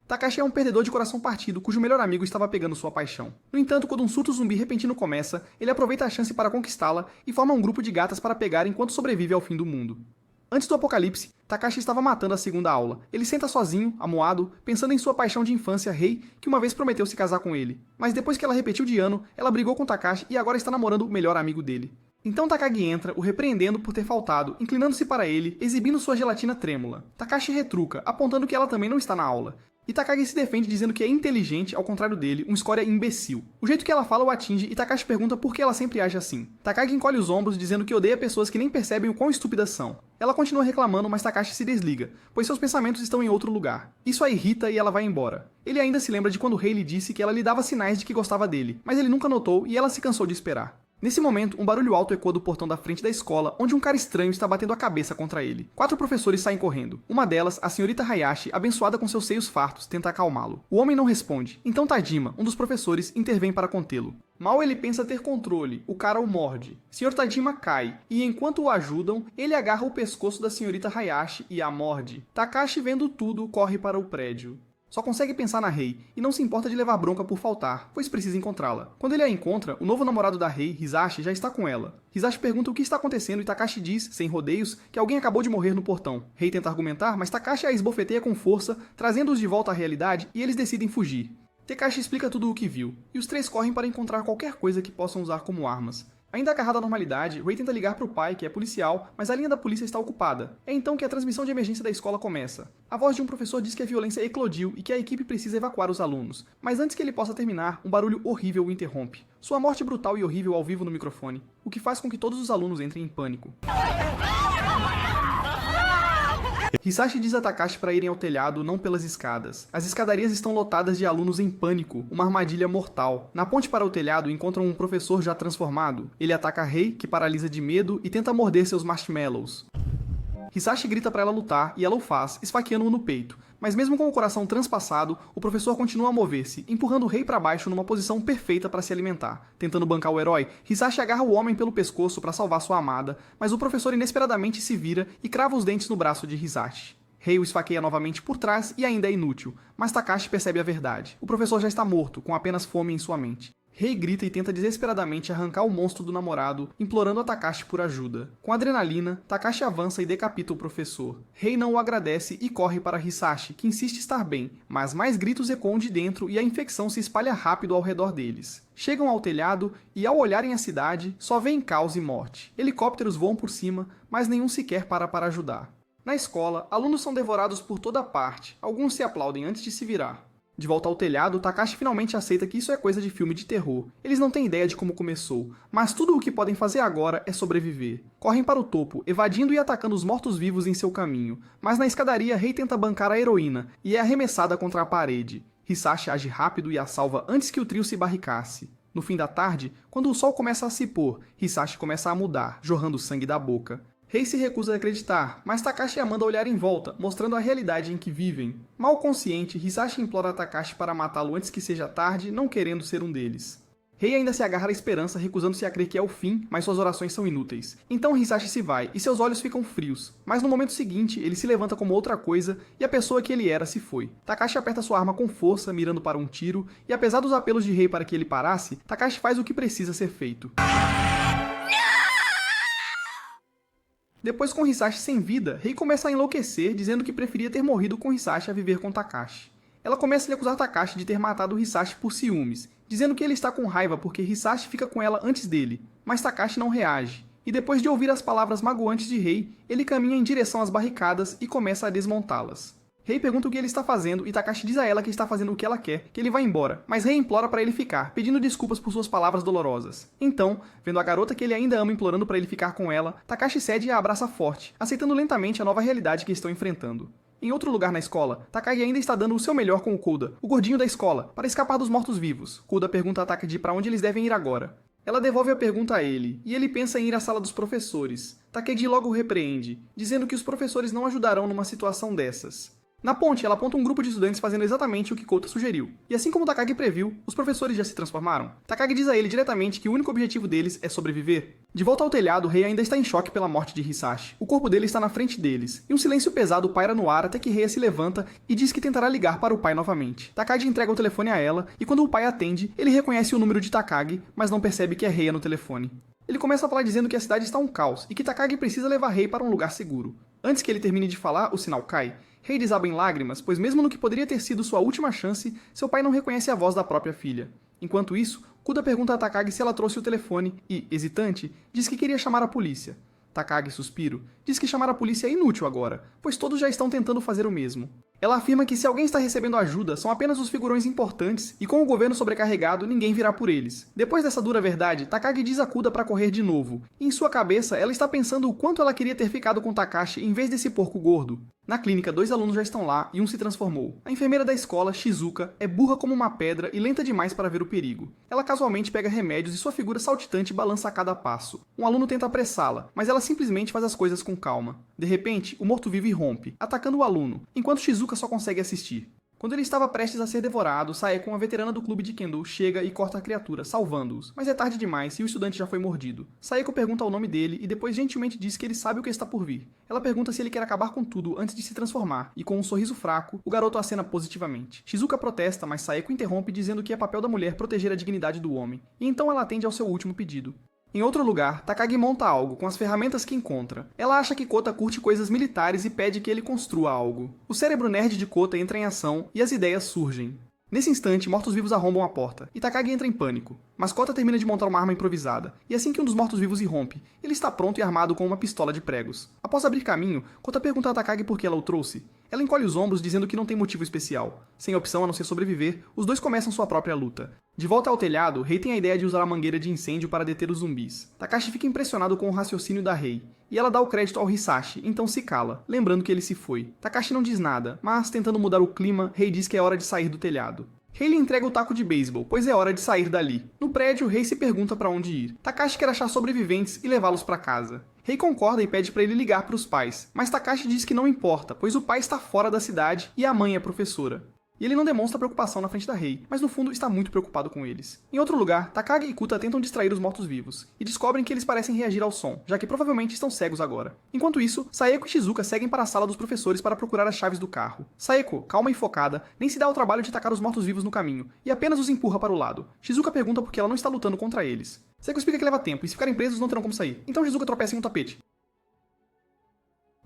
Takashi é um perdedor de coração partido cujo melhor amigo estava pegando sua paixão. No entanto, quando um surto zumbi repentino começa, ele aproveita a chance para conquistá-la e forma um grupo de gatas para pegar enquanto sobrevive ao fim do mundo. Antes do apocalipse, Takashi estava matando a segunda aula. Ele senta sozinho, amuado, pensando em sua paixão de infância, Rei, que uma vez prometeu se casar com ele. Mas depois que ela repetiu de ano, ela brigou com Takashi e agora está namorando o melhor amigo dele. Então Takagi entra, o repreendendo por ter faltado, inclinando-se para ele, exibindo sua gelatina trêmula. Takashi retruca, apontando que ela também não está na aula. E Takagi se defende dizendo que é inteligente, ao contrário dele, um escória imbecil. O jeito que ela fala o atinge e Takashi pergunta por que ela sempre age assim. Takagi encolhe os ombros dizendo que odeia pessoas que nem percebem o quão estúpidas são. Ela continua reclamando, mas Takashi se desliga, pois seus pensamentos estão em outro lugar. Isso a irrita e ela vai embora. Ele ainda se lembra de quando Rei lhe disse que ela lhe dava sinais de que gostava dele, mas ele nunca notou e ela se cansou de esperar. Nesse momento, um barulho alto ecoa do portão da frente da escola, onde um cara estranho está batendo a cabeça contra ele. 4 professores saem correndo. Uma delas, a senhorita Hayashi, abençoada com seus seios fartos, tenta acalmá-lo. O homem não responde. Então Tajima, um dos professores, intervém para contê-lo. Mal ele pensa ter controle, o cara o morde. Sr. Tajima cai, e enquanto o ajudam, ele agarra o pescoço da senhorita Hayashi e a morde. Takashi, vendo tudo, corre para o prédio. Só consegue pensar na Rei, e não se importa de levar bronca por faltar, pois precisa encontrá-la. Quando ele a encontra, o novo namorado da Rei, Hisashi, já está com ela. Hisashi pergunta o que está acontecendo e Takashi diz, sem rodeios, que alguém acabou de morrer no portão. Rei tenta argumentar, mas Takashi a esbofeteia com força, trazendo-os de volta à realidade, e eles decidem fugir. Takashi explica tudo o que viu, e os 3 correm para encontrar qualquer coisa que possam usar como armas. Ainda agarrado à normalidade, Rei tenta ligar para o pai, que é policial, mas a linha da polícia está ocupada. É então que a transmissão de emergência da escola começa. A voz de um professor diz que a violência eclodiu e que a equipe precisa evacuar os alunos. Mas antes que ele possa terminar, um barulho horrível o interrompe. Sua morte brutal e horrível ao vivo no microfone, o que faz com que todos os alunos entrem em pânico. Hisashi diz a Takashi para irem ao telhado, não pelas escadas. As escadarias estão lotadas de alunos em pânico, uma armadilha mortal. Na ponte para o telhado encontram um professor já transformado. Ele ataca Rei, que paralisa de medo, e tenta morder seus marshmallows. Hisashi grita para ela lutar, e ela o faz, esfaqueando-o no peito. Mas mesmo com o coração transpassado, o professor continua a mover-se, empurrando o Rei para baixo numa posição perfeita para se alimentar. Tentando bancar o herói, Hisashi agarra o homem pelo pescoço para salvar sua amada, mas o professor inesperadamente se vira e crava os dentes no braço de Hisashi. Rei o esfaqueia novamente por trás e ainda é inútil, mas Takashi percebe a verdade. O professor já está morto, com apenas fome em sua mente. Rei grita e tenta desesperadamente arrancar o monstro do namorado, implorando a Takashi por ajuda. Com adrenalina, Takashi avança e decapita o professor. Rei não o agradece e corre para Hisashi, que insiste estar bem, mas mais gritos ecoam de dentro e a infecção se espalha rápido ao redor deles. Chegam ao telhado e, ao olharem a cidade, só veem caos e morte. Helicópteros voam por cima, mas nenhum sequer para ajudar. Na escola, alunos são devorados por toda parte. Alguns se aplaudem antes de se virar. De volta ao telhado, Takashi finalmente aceita que isso é coisa de filme de terror. Eles não têm ideia de como começou, mas tudo o que podem fazer agora é sobreviver. Correm para o topo, evadindo e atacando os mortos-vivos em seu caminho, mas na escadaria Rei tenta bancar a heroína e é arremessada contra a parede. Hisashi age rápido e a salva antes que o trio se barricasse. No fim da tarde, quando o sol começa a se pôr, Hisashi começa a mudar, jorrando sangue da boca. Rei se recusa a acreditar, mas Takashi a manda olhar em volta, mostrando a realidade em que vivem. Mal consciente, Hisashi implora a Takashi para matá-lo antes que seja tarde, não querendo ser um deles. Rei ainda se agarra à esperança, recusando-se a crer que é o fim, mas suas orações são inúteis. Então Hisashi se vai, e seus olhos ficam frios. Mas no momento seguinte, ele se levanta como outra coisa, e a pessoa que ele era se foi. Takashi aperta sua arma com força, mirando para um tiro, e apesar dos apelos de Rei para que ele parasse, Takashi faz o que precisa ser feito. Depois, com Hisashi sem vida, Rei começa a enlouquecer, dizendo que preferia ter morrido com Hisashi a viver com Takashi. Ela começa a lhe acusar Takashi de ter matado Hisashi por ciúmes, dizendo que ele está com raiva porque Hisashi fica com ela antes dele, mas Takashi não reage. E depois de ouvir as palavras magoantes de Rei, ele caminha em direção às barricadas e começa a desmontá-las. Rei pergunta o que ele está fazendo e Takashi diz a ela que está fazendo o que ela quer, que ele vai embora, mas Rei implora para ele ficar, pedindo desculpas por suas palavras dolorosas. Então, vendo a garota que ele ainda ama implorando para ele ficar com ela, Takashi cede e a abraça forte, aceitando lentamente a nova realidade que estão enfrentando. Em outro lugar na escola, Takagi ainda está dando o seu melhor com o Kuda, o gordinho da escola, para escapar dos mortos-vivos. Kuda pergunta a Takagi para onde eles devem ir agora. Ela devolve a pergunta a ele, e ele pensa em ir à sala dos professores. Takagi logo o repreende, dizendo que os professores não ajudarão numa situação dessas. Na ponte, ela aponta um grupo de estudantes fazendo exatamente o que Kota sugeriu. E assim como Takagi previu, os professores já se transformaram. Takagi diz a ele diretamente que o único objetivo deles é sobreviver. De volta ao telhado, Rei ainda está em choque pela morte de Hisashi. O corpo dele está na frente deles, e um silêncio pesado paira no ar até que Rei se levanta e diz que tentará ligar para o pai novamente. Takagi entrega o telefone a ela, e quando o pai atende, ele reconhece o número de Takagi, mas não percebe que é Rei no telefone. Ele começa a falar dizendo que a cidade está um caos, e que Takagi precisa levar Rei para um lugar seguro. Antes que ele termine de falar, o sinal cai. Rei desaba em lágrimas, pois mesmo no que poderia ter sido sua última chance, seu pai não reconhece a voz da própria filha. Enquanto isso, Kuda pergunta a Takagi se ela trouxe o telefone e, hesitante, diz que queria chamar a polícia. Takagi, suspiro, diz que chamar a polícia é inútil agora, pois todos já estão tentando fazer o mesmo. Ela afirma que se alguém está recebendo ajuda, são apenas os figurões importantes, e com o governo sobrecarregado, ninguém virá por eles. Depois dessa dura verdade, Takagi diz a Kuda para correr de novo, e em sua cabeça ela está pensando o quanto ela queria ter ficado com Takashi em vez desse porco gordo. Na clínica, 2 alunos já estão lá e um se transformou. A enfermeira da escola, Shizuka, é burra como uma pedra e lenta demais para ver o perigo. Ela casualmente pega remédios e sua figura saltitante balança a cada passo. Um aluno tenta apressá-la, mas ela simplesmente faz as coisas com calma. De repente, o morto-vivo irrompe, atacando o aluno, enquanto Shizuka só consegue assistir. Quando ele estava prestes a ser devorado, Saeko, uma veterana do clube de Kendo, chega e corta a criatura, salvando-os. Mas é tarde demais e o estudante já foi mordido. Saeko pergunta o nome dele e depois gentilmente diz que ele sabe o que está por vir. Ela pergunta se ele quer acabar com tudo antes de se transformar, e com um sorriso fraco, o garoto acena positivamente. Shizuka protesta, mas Saeko interrompe dizendo que é papel da mulher proteger a dignidade do homem, e então ela atende ao seu último pedido. Em outro lugar, Takagi monta algo com as ferramentas que encontra. Ela acha que Kota curte coisas militares e pede que ele construa algo. O cérebro nerd de Kota entra em ação e as ideias surgem. Nesse instante, mortos-vivos arrombam a porta, e Takagi entra em pânico. Mas Kota termina de montar uma arma improvisada, e assim que um dos mortos-vivos irrompe, ele está pronto e armado com uma pistola de pregos. Após abrir caminho, Kota pergunta a Takagi por que ela o trouxe. Ela encolhe os ombros dizendo que não tem motivo especial. Sem opção a não ser sobreviver, os dois começam sua própria luta. De volta ao telhado, Rei tem a ideia de usar a mangueira de incêndio para deter os zumbis. Takashi fica impressionado com o raciocínio da Rei, e ela dá o crédito ao Hisashi, então se cala, lembrando que ele se foi. Takashi não diz nada, mas tentando mudar o clima, Rei diz que é hora de sair do telhado. Rei lhe entrega o taco de beisebol, pois é hora de sair dali. No prédio, Rei se pergunta para onde ir. Takashi quer achar sobreviventes e levá-los para casa. Rei concorda e pede para ele ligar para os pais, mas Takashi diz que não importa, pois o pai está fora da cidade e a mãe é professora. E ele não demonstra preocupação na frente da Rei, mas no fundo está muito preocupado com eles. Em outro lugar, Takagi e Kuta tentam distrair os mortos-vivos, e descobrem que eles parecem reagir ao som, já que provavelmente estão cegos agora. Enquanto isso, Saeko e Shizuka seguem para a sala dos professores para procurar as chaves do carro. Saeko, calma e focada, nem se dá ao trabalho de tacar os mortos-vivos no caminho, e apenas os empurra para o lado. Shizuka pergunta por que ela não está lutando contra eles. Saeko explica que leva tempo, e se ficarem presos não terão como sair. Então Shizuka tropeça em um tapete.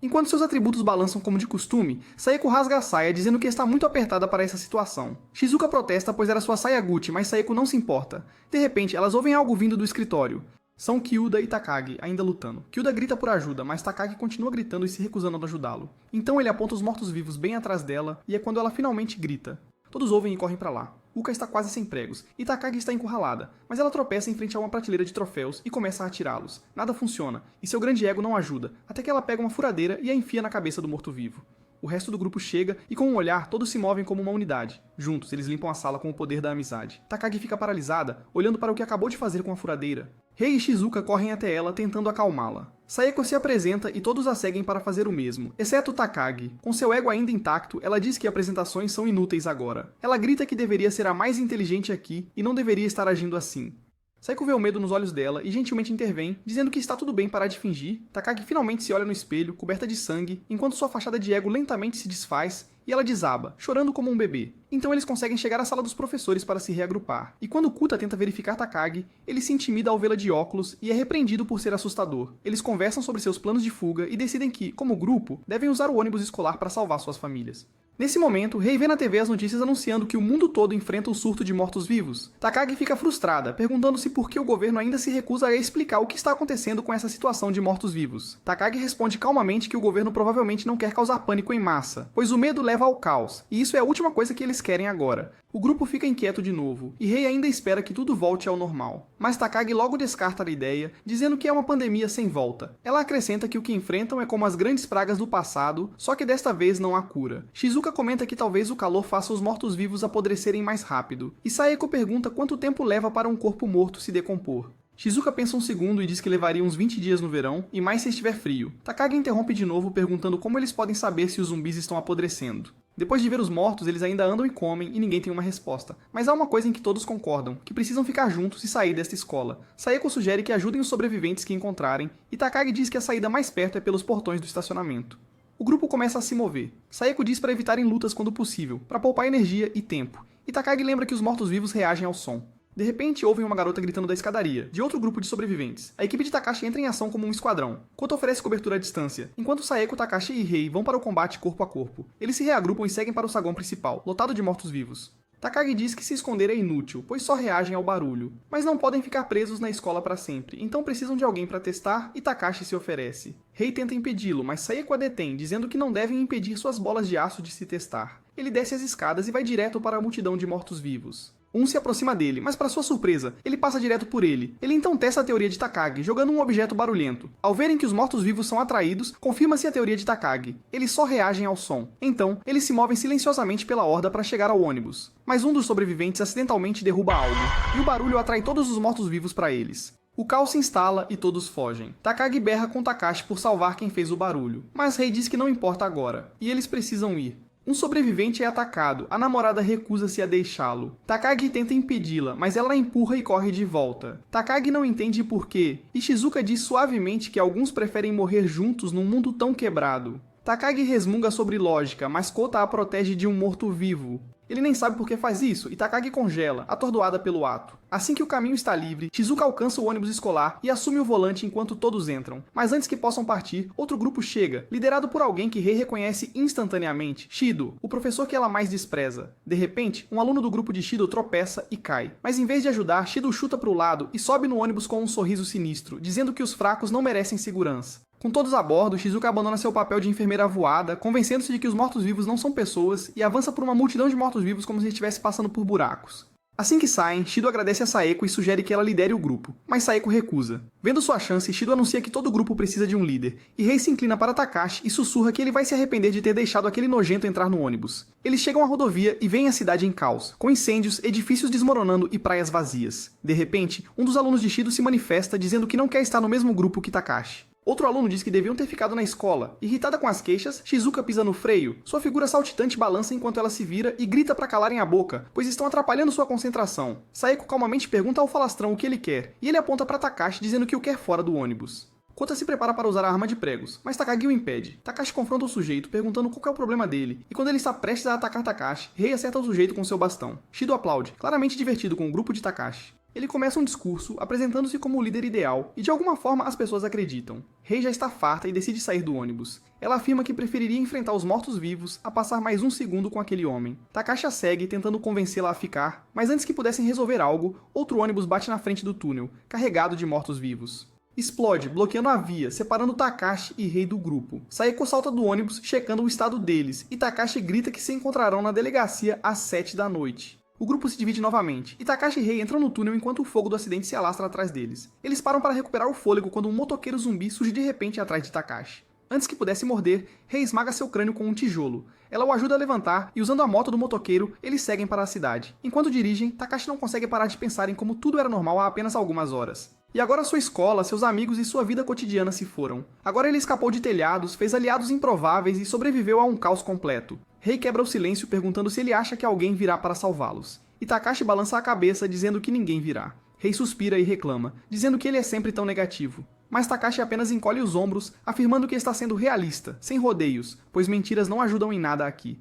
Enquanto seus atributos balançam como de costume, Saeko rasga a saia dizendo que está muito apertada para essa situação. Shizuka protesta pois era sua saia Gucci, mas Saeko não se importa. De repente, elas ouvem algo vindo do escritório. São Kyuda e Takagi, ainda lutando. Kyuda grita por ajuda, mas Takagi continua gritando e se recusando a ajudá-lo. Então ele aponta os mortos-vivos bem atrás dela, e é quando ela finalmente grita. Todos ouvem e correm para lá. Uka está quase sem pregos, e Takagi está encurralada, mas ela tropeça em frente a uma prateleira de troféus e começa a atirá-los. Nada funciona, e seu grande ego não ajuda, até que ela pega uma furadeira e a enfia na cabeça do morto-vivo. O resto do grupo chega e com um olhar todos se movem como uma unidade. Juntos, eles limpam a sala com o poder da amizade. Takagi fica paralisada, olhando para o que acabou de fazer com a furadeira. Rei e Shizuka correm até ela, tentando acalmá-la. Saeko se apresenta e todos a seguem para fazer o mesmo, exceto Takagi. Com seu ego ainda intacto, ela diz que apresentações são inúteis agora. Ela grita que deveria ser a mais inteligente aqui e não deveria estar agindo assim. Saeko vê o medo nos olhos dela e gentilmente intervém, dizendo que está tudo bem parar de fingir. Takagi finalmente se olha no espelho, coberta de sangue, enquanto sua fachada de ego lentamente se desfaz e ela desaba, chorando como um bebê. Então eles conseguem chegar à sala dos professores para se reagrupar. E quando Kuta tenta verificar Takagi, ele se intimida ao vê-la de óculos e é repreendido por ser assustador. Eles conversam sobre seus planos de fuga e decidem que, como grupo, devem usar o ônibus escolar para salvar suas famílias. Nesse momento, Rei vê na TV as notícias anunciando que o mundo todo enfrenta um surto de mortos-vivos. Takagi fica frustrada, perguntando-se por que o governo ainda se recusa a explicar o que está acontecendo com essa situação de mortos-vivos. Takagi responde calmamente que o governo provavelmente não quer causar pânico em massa, pois o medo leva ao caos, e isso é a última coisa que eles querem agora. O grupo fica inquieto de novo, e Rei ainda espera que tudo volte ao normal. Mas Takagi logo descarta a ideia, dizendo que é uma pandemia sem volta. Ela acrescenta que o que enfrentam é como as grandes pragas do passado, só que desta vez não há cura. Shizuka comenta que talvez o calor faça os mortos-vivos apodrecerem mais rápido, e Saeko pergunta quanto tempo leva para um corpo morto se decompor. Shizuka pensa um segundo e diz que levaria uns 20 dias no verão, e mais se estiver frio. Takagi interrompe de novo perguntando como eles podem saber se os zumbis estão apodrecendo. Depois de ver os mortos, eles ainda andam e comem e ninguém tem uma resposta. Mas há uma coisa em que todos concordam, que precisam ficar juntos e sair desta escola. Saeko sugere que ajudem os sobreviventes que encontrarem, e Takagi diz que a saída mais perto é pelos portões do estacionamento. O grupo começa a se mover. Saeko diz para evitarem lutas quando possível, para poupar energia e tempo. E Takagi lembra que os mortos-vivos reagem ao som. De repente, ouvem uma garota gritando da escadaria, de outro grupo de sobreviventes. A equipe de Takashi entra em ação como um esquadrão. Koto oferece cobertura à distância, enquanto Saeko, Takashi e Rei vão para o combate corpo a corpo. Eles se reagrupam e seguem para o saguão principal, lotado de mortos-vivos. Takagi diz que se esconder é inútil, pois só reagem ao barulho. Mas não podem ficar presos na escola para sempre, então precisam de alguém para testar e Takashi se oferece. Rei tenta impedi-lo, mas Saeko a detém, dizendo que não devem impedir suas bolas de aço de se testar. Ele desce as escadas e vai direto para a multidão de mortos-vivos. Um se aproxima dele, mas para sua surpresa, ele passa direto por ele. Ele então testa a teoria de Takagi, jogando um objeto barulhento. Ao verem que os mortos-vivos são atraídos, confirma-se a teoria de Takagi. Eles só reagem ao som. Então, eles se movem silenciosamente pela horda para chegar ao ônibus. Mas um dos sobreviventes acidentalmente derruba algo, e o barulho atrai todos os mortos-vivos para eles. O caos se instala e todos fogem. Takagi berra com Takashi por salvar quem fez o barulho, mas Rei diz que não importa agora, e eles precisam ir. Um sobrevivente é atacado, a namorada recusa-se a deixá-lo. Takagi tenta impedi-la, mas ela a empurra e corre de volta. Takagi não entende por quê, e Shizuka diz suavemente que alguns preferem morrer juntos num mundo tão quebrado. Takagi resmunga sobre lógica, mas Kota a protege de um morto-vivo. Ele nem sabe por que faz isso, e Takagi congela, atordoada pelo ato. Assim que o caminho está livre, Shizuka alcança o ônibus escolar e assume o volante enquanto todos entram. Mas antes que possam partir, outro grupo chega, liderado por alguém que Rei reconhece instantaneamente, Shido, o professor que ela mais despreza. De repente, um aluno do grupo de Shido tropeça e cai. Mas em vez de ajudar, Shido chuta para o lado e sobe no ônibus com um sorriso sinistro, dizendo que os fracos não merecem segurança. Com todos a bordo, Shizuka abandona seu papel de enfermeira voada, convencendo-se de que os mortos-vivos não são pessoas, e avança por uma multidão de mortos-vivos como se estivesse passando por buracos. Assim que saem, Shido agradece a Saeko e sugere que ela lidere o grupo, mas Saeko recusa. Vendo sua chance, Shido anuncia que todo grupo precisa de um líder, e Rei se inclina para Takashi e sussurra que ele vai se arrepender de ter deixado aquele nojento entrar no ônibus. Eles chegam à rodovia e veem a cidade em caos, com incêndios, edifícios desmoronando e praias vazias. De repente, um dos alunos de Shido se manifesta dizendo que não quer estar no mesmo grupo que Takashi. Outro aluno diz que deviam ter ficado na escola. Irritada com as queixas, Shizuka pisa no freio. Sua figura saltitante balança enquanto ela se vira e grita para calarem a boca, pois estão atrapalhando sua concentração. Saeko calmamente pergunta ao falastrão o que ele quer, e ele aponta para Takashi dizendo que o quer fora do ônibus. Kota se prepara para usar a arma de pregos, mas Takagi o impede. Takashi confronta o sujeito, perguntando qual é o problema dele, e quando ele está prestes a atacar Takashi, Rei acerta o sujeito com seu bastão. Shido aplaude, claramente divertido com o grupo de Takashi. Ele começa um discurso, apresentando-se como o líder ideal, e de alguma forma as pessoas acreditam. Rei já está farta e decide sair do ônibus. Ela afirma que preferiria enfrentar os mortos-vivos a passar mais um segundo com aquele homem. Takashi a segue, tentando convencê-la a ficar, mas antes que pudessem resolver algo, outro ônibus bate na frente do túnel, carregado de mortos-vivos. Explode, bloqueando a via, separando Takashi e Rei do grupo. Saeko salta do ônibus, checando o estado deles, e Takashi grita que se encontrarão na delegacia às 7 da noite. O grupo se divide novamente, e Takashi e Rei entram no túnel enquanto o fogo do acidente se alastra atrás deles. Eles param para recuperar o fôlego quando um motoqueiro zumbi surge de repente atrás de Takashi. Antes que pudesse morder, Rei esmaga seu crânio com um tijolo. Ela o ajuda a levantar, e usando a moto do motoqueiro, eles seguem para a cidade. Enquanto dirigem, Takashi não consegue parar de pensar em como tudo era normal há apenas algumas horas. E agora sua escola, seus amigos e sua vida cotidiana se foram. Agora ele escapou de telhados, fez aliados improváveis e sobreviveu a um caos completo. Rei quebra o silêncio perguntando se ele acha que alguém virá para salvá-los. E Takashi balança a cabeça dizendo que ninguém virá. Rei suspira e reclama, dizendo que ele é sempre tão negativo. Mas Takashi apenas encolhe os ombros, afirmando que está sendo realista, sem rodeios, pois mentiras não ajudam em nada aqui.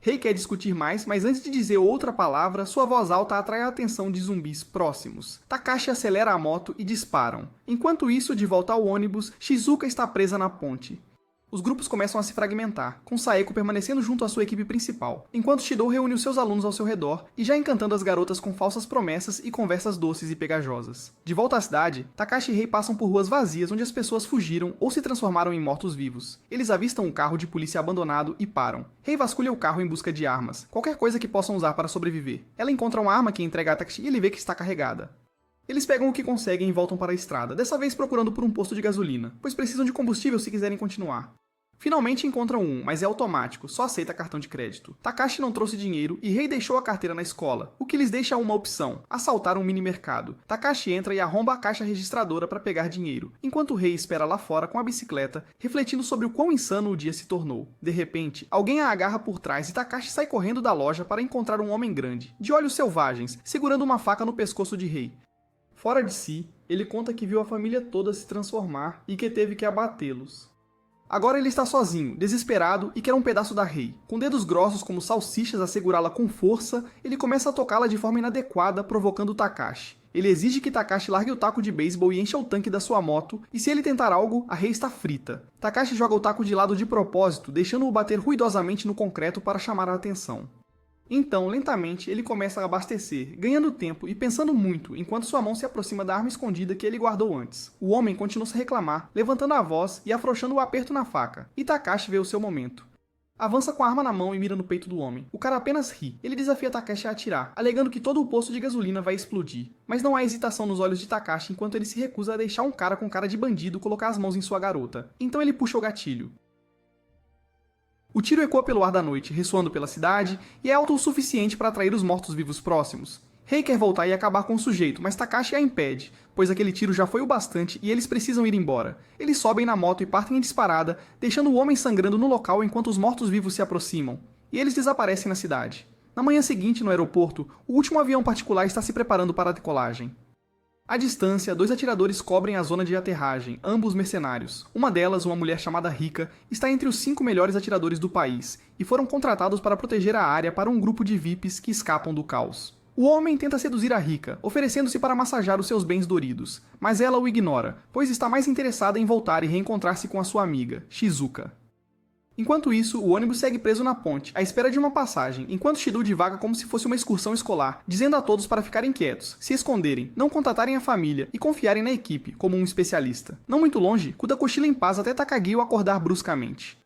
Rei quer discutir mais, mas antes de dizer outra palavra, sua voz alta atrai a atenção de zumbis próximos. Takashi acelera a moto e disparam. Enquanto isso, de volta ao ônibus, Shizuka está presa na ponte. Os grupos começam a se fragmentar, com Saeko permanecendo junto à sua equipe principal, enquanto Shido reúne os seus alunos ao seu redor e já encantando as garotas com falsas promessas e conversas doces e pegajosas. De volta à cidade, Takashi e Rei passam por ruas vazias onde as pessoas fugiram ou se transformaram em mortos-vivos. Eles avistam um carro de polícia abandonado e param. Rei vasculha o carro em busca de armas, qualquer coisa que possam usar para sobreviver. Ela encontra uma arma que entrega a Takashi e ele vê que está carregada. Eles pegam o que conseguem e voltam para a estrada, dessa vez procurando por um posto de gasolina, pois precisam de combustível se quiserem continuar. Finalmente encontram um, mas é automático, só aceita cartão de crédito. Takashi não trouxe dinheiro e Rei deixou a carteira na escola, o que lhes deixa uma opção: assaltar um mini mercado. Takashi entra e arromba a caixa registradora para pegar dinheiro, enquanto Rei espera lá fora com a bicicleta, refletindo sobre o quão insano o dia se tornou. De repente, alguém a agarra por trás e Takashi sai correndo da loja para encontrar um homem grande, de olhos selvagens, segurando uma faca no pescoço de Rei. Fora de si, ele conta que viu a família toda se transformar e que teve que abatê-los. Agora ele está sozinho, desesperado e quer um pedaço da Rei. Com dedos grossos como salsichas a segurá-la com força, ele começa a tocá-la de forma inadequada, provocando Takashi. Ele exige que Takashi largue o taco de beisebol e encha o tanque da sua moto, e se ele tentar algo, a Rei está frita. Takashi joga o taco de lado de propósito, deixando-o bater ruidosamente no concreto para chamar a atenção. Então, lentamente, ele começa a abastecer, ganhando tempo e pensando muito, enquanto sua mão se aproxima da arma escondida que ele guardou antes. O homem continua a reclamar, levantando a voz e afrouxando o aperto na faca, e Takashi vê o seu momento. Avança com a arma na mão e mira no peito do homem. O cara apenas ri. Ele desafia Takashi a atirar, alegando que todo o poço de gasolina vai explodir. Mas não há hesitação nos olhos de Takashi enquanto ele se recusa a deixar um cara com cara de bandido colocar as mãos em sua garota. Então ele puxa o gatilho. O tiro ecoa pelo ar da noite, ressoando pela cidade, e é alto o suficiente para atrair os mortos-vivos próximos. Rei quer voltar e acabar com o sujeito, mas Takashi a impede, pois aquele tiro já foi o bastante e eles precisam ir embora. Eles sobem na moto e partem em disparada, deixando o homem sangrando no local enquanto os mortos-vivos se aproximam. E eles desaparecem na cidade. Na manhã seguinte, no aeroporto, o último avião particular está se preparando para a decolagem. À distância, 2 atiradores cobrem a zona de aterragem, ambos mercenários. Uma delas, uma mulher chamada Rika, está entre os 5 melhores atiradores do país, e foram contratados para proteger a área para um grupo de VIPs que escapam do caos. O homem tenta seduzir a Rika, oferecendo-se para massajar os seus bens doridos, mas ela o ignora, pois está mais interessada em voltar e reencontrar-se com a sua amiga, Shizuka. Enquanto isso, o ônibus segue preso na ponte, à espera de uma passagem, enquanto Shidou divaga como se fosse uma excursão escolar, dizendo a todos para ficarem quietos, se esconderem, não contatarem a família e confiarem na equipe, como um especialista. Não muito longe, Kuda cochila em paz até Takagi o acordar bruscamente.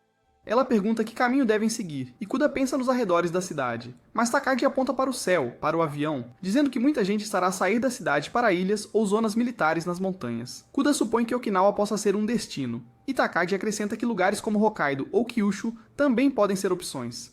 Ela pergunta que caminho devem seguir, e Kuda pensa nos arredores da cidade. Mas Takagi aponta para o céu, para o avião, dizendo que muita gente estará a sair da cidade para ilhas ou zonas militares nas montanhas. Kuda supõe que Okinawa possa ser um destino, e Takagi acrescenta que lugares como Hokkaido ou Kyushu também podem ser opções.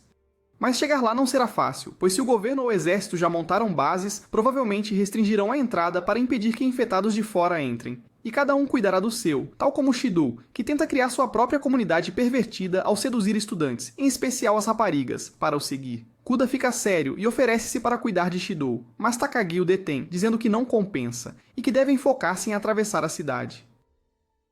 Mas chegar lá não será fácil, pois se o governo ou o exército já montaram bases, provavelmente restringirão a entrada para impedir que infectados de fora entrem. E cada um cuidará do seu, tal como Shidou, que tenta criar sua própria comunidade pervertida ao seduzir estudantes, em especial as raparigas, para o seguir. Kuda fica sério e oferece-se para cuidar de Shidou, mas Takagi o detém, dizendo que não compensa, e que devem focar-se em atravessar a cidade.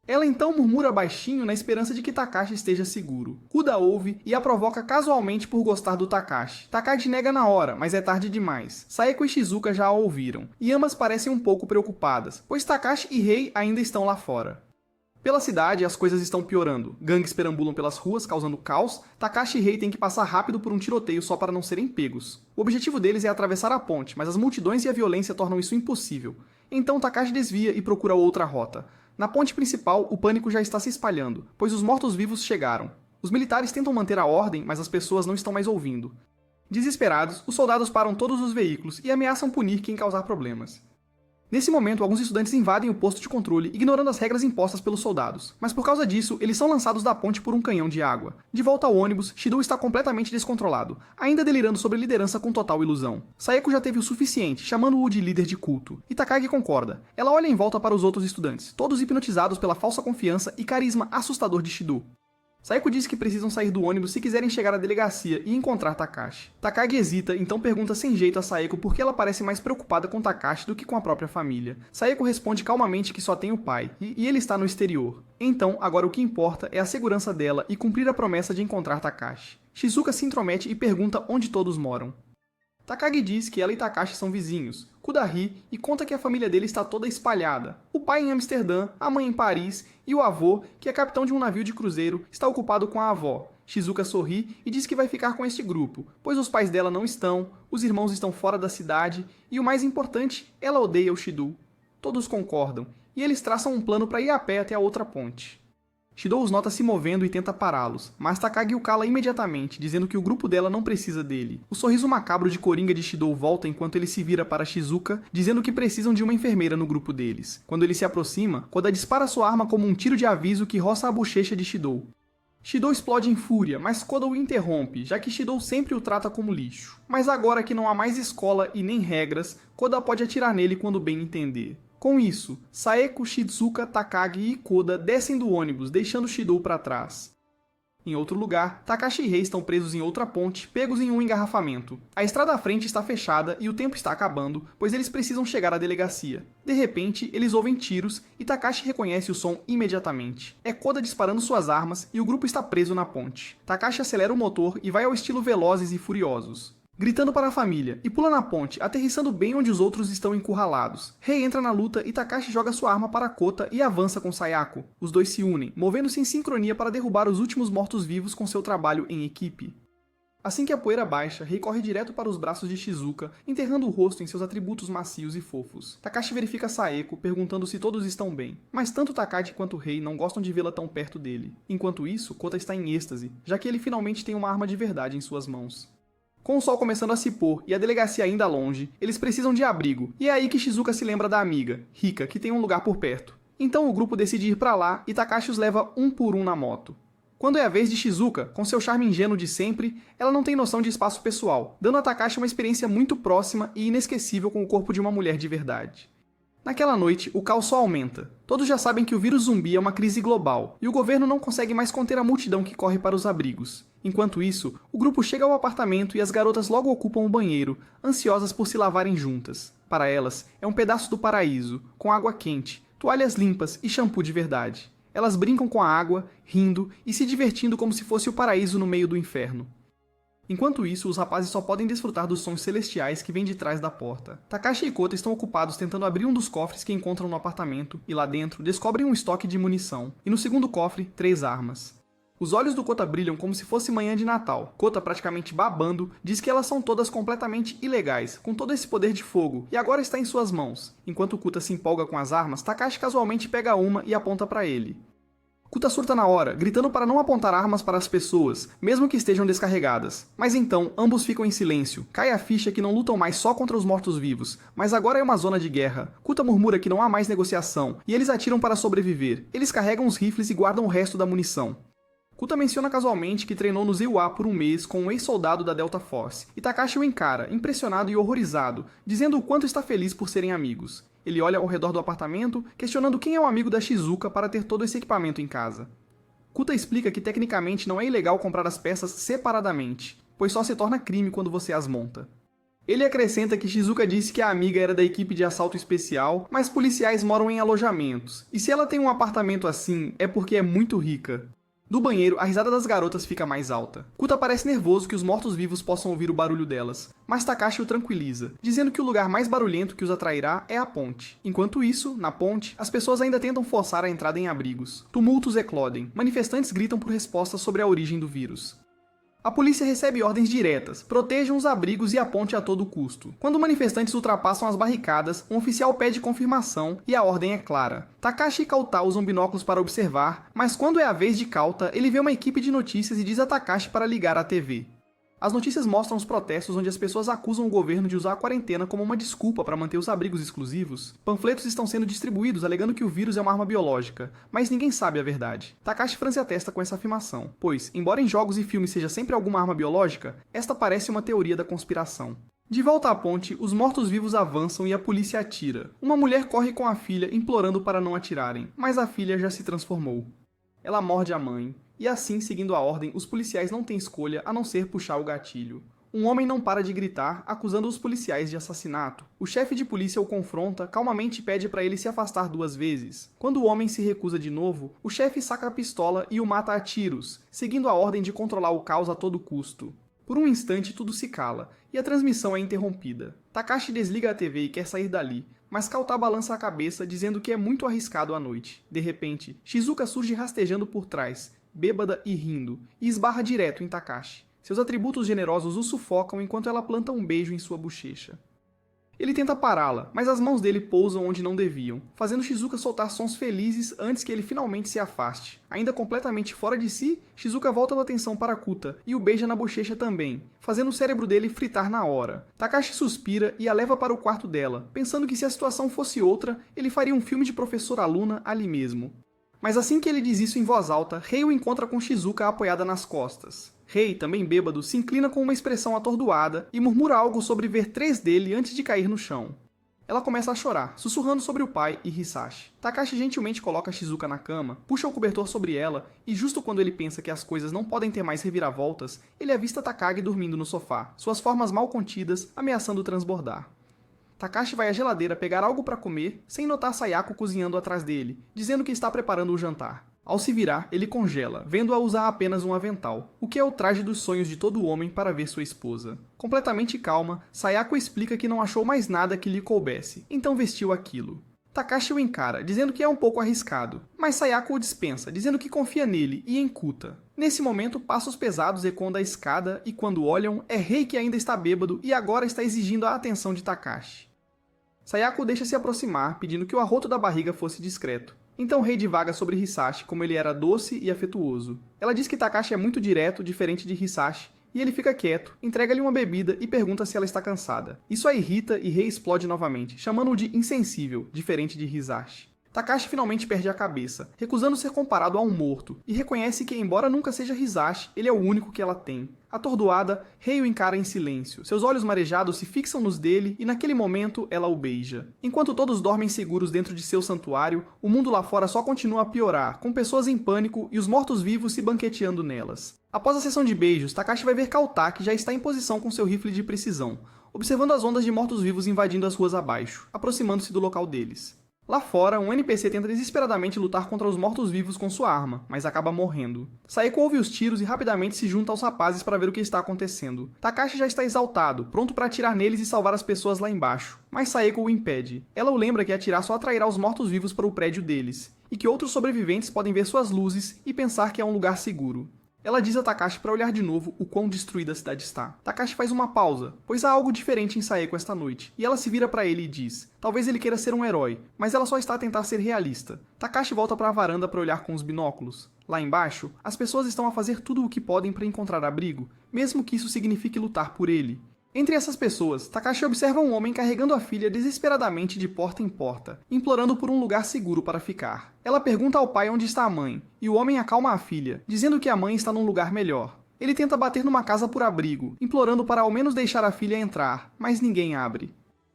Ela então murmura baixinho na esperança de que Takashi esteja seguro. Kuda ouve e a provoca casualmente por gostar do Takashi. Takagi nega na hora, mas é tarde demais. Saeko e Shizuka já a ouviram, e ambas parecem um pouco preocupadas, pois Takashi e Rei ainda estão lá fora. Pela cidade, as coisas estão piorando. Gangues perambulam pelas ruas, causando caos. Takashi e Rei têm que passar rápido por um tiroteio só para não serem pegos. O objetivo deles é atravessar a ponte, mas as multidões e a violência tornam isso impossível. Então Takashi desvia e procura outra rota. Na ponte principal, o pânico já está se espalhando, pois os mortos-vivos chegaram. Os militares tentam manter a ordem, mas as pessoas não estão mais ouvindo. Desesperados, os soldados param todos os veículos e ameaçam punir quem causar problemas. Nesse momento, alguns estudantes invadem o posto de controle, ignorando as regras impostas pelos soldados, mas por causa disso, eles são lançados da ponte por um canhão de água. De volta ao ônibus, Shidou está completamente descontrolado, ainda delirando sobre liderança com total ilusão. Saeko já teve o suficiente, chamando-o de líder de culto, e Takagi concorda. Ela olha em volta para os outros estudantes, todos hipnotizados pela falsa confiança e carisma assustador de Shidou. Saeko diz que precisam sair do ônibus se quiserem chegar à delegacia e encontrar Takashi. Takagi hesita, então pergunta sem jeito a Saeko por que ela parece mais preocupada com Takashi do que com a própria família. Saeko responde calmamente que só tem o pai, e ele está no exterior. Então, agora o que importa é a segurança dela e cumprir a promessa de encontrar Takashi. Shizuka se intromete e pergunta onde todos moram. Takagi diz que ela e Takashi são vizinhos. Kuda ri e conta que a família dele está toda espalhada. O pai em Amsterdã, a mãe em Paris e o avô, que é capitão de um navio de cruzeiro, está ocupado com a avó. Shizuka sorri e diz que vai ficar com este grupo, pois os pais dela não estão, os irmãos estão fora da cidade e, o mais importante, ela odeia o Shidou. Todos concordam, e eles traçam um plano para ir a pé até a outra ponte. Shidou os nota se movendo e tenta pará-los, mas Takagi o cala imediatamente, dizendo que o grupo dela não precisa dele. O sorriso macabro de coringa de Shidou volta enquanto ele se vira para Shizuka, dizendo que precisam de uma enfermeira no grupo deles. Quando ele se aproxima, Koda dispara sua arma como um tiro de aviso que roça a bochecha de Shidou. Shidou explode em fúria, mas Koda o interrompe, já que Shidou sempre o trata como lixo. Mas agora que não há mais escola e nem regras, Koda pode atirar nele quando bem entender. Com isso, Saeko, Shizuka, Takagi e Koda descem do ônibus, deixando Shidou para trás. Em outro lugar, Takashi e Rei estão presos em outra ponte, pegos em um engarrafamento. A estrada à frente está fechada e o tempo está acabando, pois eles precisam chegar à delegacia. De repente, eles ouvem tiros e Takashi reconhece o som imediatamente. É Koda disparando suas armas e o grupo está preso na ponte. Takashi acelera o motor e vai ao estilo Velozes e Furiosos, gritando para a família, e pula na ponte, aterrissando bem onde os outros estão encurralados. Rei entra na luta e Takashi joga sua arma para Kota e avança com Sayako. Os dois se unem, movendo-se em sincronia para derrubar os últimos mortos-vivos com seu trabalho em equipe. Assim que a poeira baixa, Rei corre direto para os braços de Shizuka, enterrando o rosto em seus atributos macios e fofos. Takashi verifica Saeko, perguntando se todos estão bem, mas tanto Takagi quanto Rei não gostam de vê-la tão perto dele. Enquanto isso, Kota está em êxtase, já que ele finalmente tem uma arma de verdade em suas mãos. Com o sol começando a se pôr e a delegacia ainda longe, eles precisam de abrigo, e é aí que Shizuka se lembra da amiga, Rika, que tem um lugar por perto. Então o grupo decide ir pra lá e Takashi os leva um por um na moto. Quando é a vez de Shizuka, com seu charme ingênuo de sempre, ela não tem noção de espaço pessoal, dando a Takashi uma experiência muito próxima e inesquecível com o corpo de uma mulher de verdade. Naquela noite, o caos só aumenta. Todos já sabem que o vírus zumbi é uma crise global, e o governo não consegue mais conter a multidão que corre para os abrigos. Enquanto isso, o grupo chega ao apartamento e as garotas logo ocupam o banheiro, ansiosas por se lavarem juntas. Para elas, é um pedaço do paraíso, com água quente, toalhas limpas e shampoo de verdade. Elas brincam com a água, rindo e se divertindo como se fosse o paraíso no meio do inferno. Enquanto isso, os rapazes só podem desfrutar dos sons celestiais que vêm de trás da porta. Takashi e Kota estão ocupados tentando abrir um dos cofres que encontram no apartamento, e lá dentro descobrem um estoque de munição, e no segundo cofre, 3 armas. Os olhos do Kota brilham como se fosse manhã de Natal. Kota, praticamente babando, diz que elas são todas completamente ilegais, com todo esse poder de fogo, e agora está em suas mãos. Enquanto Kota se empolga com as armas, Takashi casualmente pega uma e aponta para ele. Kota surta na hora, gritando para não apontar armas para as pessoas, mesmo que estejam descarregadas. Mas então, ambos ficam em silêncio. Cai a ficha que não lutam mais só contra os mortos-vivos, mas agora é uma zona de guerra. Kota murmura que não há mais negociação, e eles atiram para sobreviver. Eles carregam os rifles e guardam o resto da munição. Kota menciona casualmente que treinou no ZUA por um mês com um ex-soldado da Delta Force, e Takashi o encara, impressionado e horrorizado, dizendo o quanto está feliz por serem amigos. Ele olha ao redor do apartamento, questionando quem é o amigo da Shizuka para ter todo esse equipamento em casa. Kota explica que tecnicamente não é ilegal comprar as peças separadamente, pois só se torna crime quando você as monta. Ele acrescenta que Shizuka disse que a amiga era da equipe de assalto especial, mas policiais moram em alojamentos, e se ela tem um apartamento assim, é porque é muito rica. Do banheiro, a risada das garotas fica mais alta. Kota parece nervoso que os mortos-vivos possam ouvir o barulho delas, mas Takashi o tranquiliza, dizendo que o lugar mais barulhento que os atrairá é a ponte. Enquanto isso, na ponte, as pessoas ainda tentam forçar a entrada em abrigos. Tumultos eclodem. Manifestantes gritam por respostas sobre a origem do vírus. A polícia recebe ordens diretas, protejam os abrigos e a ponte a todo custo. Quando manifestantes ultrapassam as barricadas, um oficial pede confirmação e a ordem é clara. Takashi e Kauta usam binóculos para observar, mas quando é a vez de Kauta, ele vê uma equipe de notícias e diz a Takashi para ligar à TV. As notícias mostram os protestos onde as pessoas acusam o governo de usar a quarentena como uma desculpa para manter os abrigos exclusivos. Panfletos estão sendo distribuídos alegando que o vírus é uma arma biológica, mas ninguém sabe a verdade. Takashi franze a testa com essa afirmação, pois, embora em jogos e filmes seja sempre alguma arma biológica, esta parece uma teoria da conspiração. De volta à ponte, os mortos-vivos avançam e a polícia atira. Uma mulher corre com a filha implorando para não atirarem, mas a filha já se transformou. Ela morde a mãe. E assim, seguindo a ordem, os policiais não têm escolha a não ser puxar o gatilho. Um homem não para de gritar, acusando os policiais de assassinato. O chefe de polícia o confronta, calmamente pede para ele se afastar 2 vezes. Quando o homem se recusa de novo, o chefe saca a pistola e o mata a tiros, seguindo a ordem de controlar o caos a todo custo. Por um instante tudo se cala, e a transmissão é interrompida. Takashi desliga a TV e quer sair dali, mas Kauta balança a cabeça dizendo que é muito arriscado à noite. De repente, Shizuka surge rastejando por trás, bêbada e rindo, e esbarra direto em Takashi. Seus atributos generosos o sufocam enquanto ela planta um beijo em sua bochecha. Ele tenta pará-la, mas as mãos dele pousam onde não deviam, fazendo Shizuka soltar sons felizes antes que ele finalmente se afaste. Ainda completamente fora de si, Shizuka volta a atenção para Kota e o beija na bochecha também, fazendo o cérebro dele fritar na hora. Takashi suspira e a leva para o quarto dela, pensando que se a situação fosse outra, ele faria um filme de professor-aluna ali mesmo. Mas assim que ele diz isso em voz alta, Rei o encontra com Shizuka apoiada nas costas. Rei, também bêbado, se inclina com uma expressão atordoada e murmura algo sobre ver 3 dele antes de cair no chão. Ela começa a chorar, sussurrando sobre o pai e Hisashi. Takashi gentilmente coloca Shizuka na cama, puxa o cobertor sobre ela e justo quando ele pensa que as coisas não podem ter mais reviravoltas, ele avista Takagi dormindo no sofá, suas formas mal contidas, ameaçando transbordar. Takashi vai à geladeira pegar algo para comer, sem notar Sayako cozinhando atrás dele, dizendo que está preparando o jantar. Ao se virar, ele congela, vendo-a usar apenas um avental, o que é o traje dos sonhos de todo homem para ver sua esposa. Completamente calma, Sayako explica que não achou mais nada que lhe coubesse, então vestiu aquilo. Takashi o encara, dizendo que é um pouco arriscado, mas Sayako o dispensa, dizendo que confia nele e em Kuta. Nesse momento, passos pesados ecoam da escada e quando olham, é Rei que ainda está bêbado e agora está exigindo a atenção de Takashi. Sayako deixa se aproximar, pedindo que o arroto da barriga fosse discreto. Então Rei divaga sobre Hisashi como ele era doce e afetuoso. Ela diz que Takashi é muito direto, diferente de Hisashi, e ele fica quieto, entrega-lhe uma bebida e pergunta se ela está cansada. Isso a irrita e Rei explode novamente, chamando-o de insensível, diferente de Hisashi. Takashi finalmente perde a cabeça, recusando ser comparado a um morto, e reconhece que, embora nunca seja Hisashi, ele é o único que ela tem. Atordoada, Rei o encara em silêncio. Seus olhos marejados se fixam nos dele e naquele momento ela o beija. Enquanto todos dormem seguros dentro de seu santuário, o mundo lá fora só continua a piorar, com pessoas em pânico e os mortos-vivos se banqueteando nelas. Após a sessão de beijos, Takashi vai ver Kauta, que já está em posição com seu rifle de precisão, observando as ondas de mortos-vivos invadindo as ruas abaixo, aproximando-se do local deles. Lá fora, um NPC tenta desesperadamente lutar contra os mortos-vivos com sua arma, mas acaba morrendo. Saeko ouve os tiros e rapidamente se junta aos rapazes para ver o que está acontecendo. Takashi já está exaltado, pronto para atirar neles e salvar as pessoas lá embaixo, mas Saeko o impede. Ela o lembra que atirar só atrairá os mortos-vivos para o prédio deles, e que outros sobreviventes podem ver suas luzes e pensar que é um lugar seguro. Ela diz a Takashi para olhar de novo o quão destruída a cidade está. Takashi faz uma pausa, pois há algo diferente em Saeko esta noite, e ela se vira para ele e diz: talvez ele queira ser um herói, mas ela só está a tentar ser realista. Takashi volta para a varanda para olhar com os binóculos. Lá embaixo, as pessoas estão a fazer tudo o que podem para encontrar abrigo, mesmo que isso signifique lutar por ele. Entre essas pessoas, Takashi observa um homem carregando a filha desesperadamente de porta em porta, implorando por um lugar seguro para ficar. Ela pergunta ao pai onde está a mãe, e o homem acalma a filha, dizendo que a mãe está num lugar melhor. Ele tenta bater numa casa por abrigo, implorando para ao menos deixar a filha entrar, mas ninguém abre.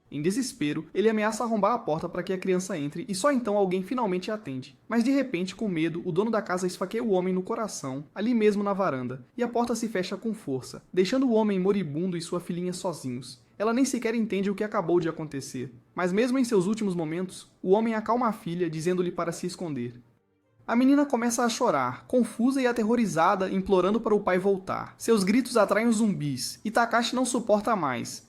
Em desespero, ele ameaça arrombar a porta para que a criança entre e só então alguém finalmente a atende. Mas de repente, com medo, o dono da casa esfaqueia o homem no coração, ali mesmo na varanda, e a porta se fecha com força, deixando o homem moribundo e sua filhinha sozinhos. Ela nem sequer entende o que acabou de acontecer. Mas mesmo em seus últimos momentos, o homem acalma a filha, dizendo-lhe para se esconder. A menina começa a chorar, confusa e aterrorizada, implorando para o pai voltar. Seus gritos atraem os zumbis, e Takashi não suporta mais.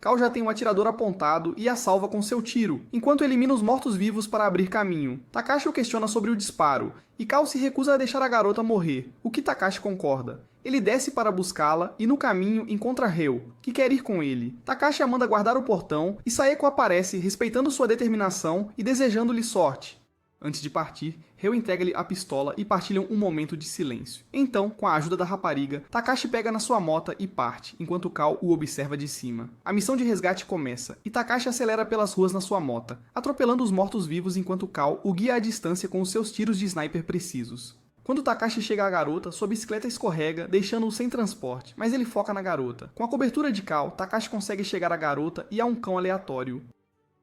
Cal já tem um atirador apontado e a salva com seu tiro, enquanto elimina os mortos-vivos para abrir caminho. Takashi o questiona sobre o disparo, e Cal se recusa a deixar a garota morrer, o que Takashi concorda. Ele desce para buscá-la e no caminho encontra Ryo, que quer ir com ele. Takashi a manda guardar o portão e Saeko aparece respeitando sua determinação e desejando-lhe sorte. Antes de partir, Ryo entrega-lhe a pistola e partilham um momento de silêncio. Então, com a ajuda da rapariga, Takashi pega na sua mota e parte, enquanto Cal o observa de cima. A missão de resgate começa, e Takashi acelera pelas ruas na sua mota, atropelando os mortos-vivos enquanto Cal o guia à distância com os seus tiros de sniper precisos. Quando Takashi chega à garota, sua bicicleta escorrega, deixando-o sem transporte, mas ele foca na garota. Com a cobertura de Cal, Takashi consegue chegar à garota e a um cão aleatório.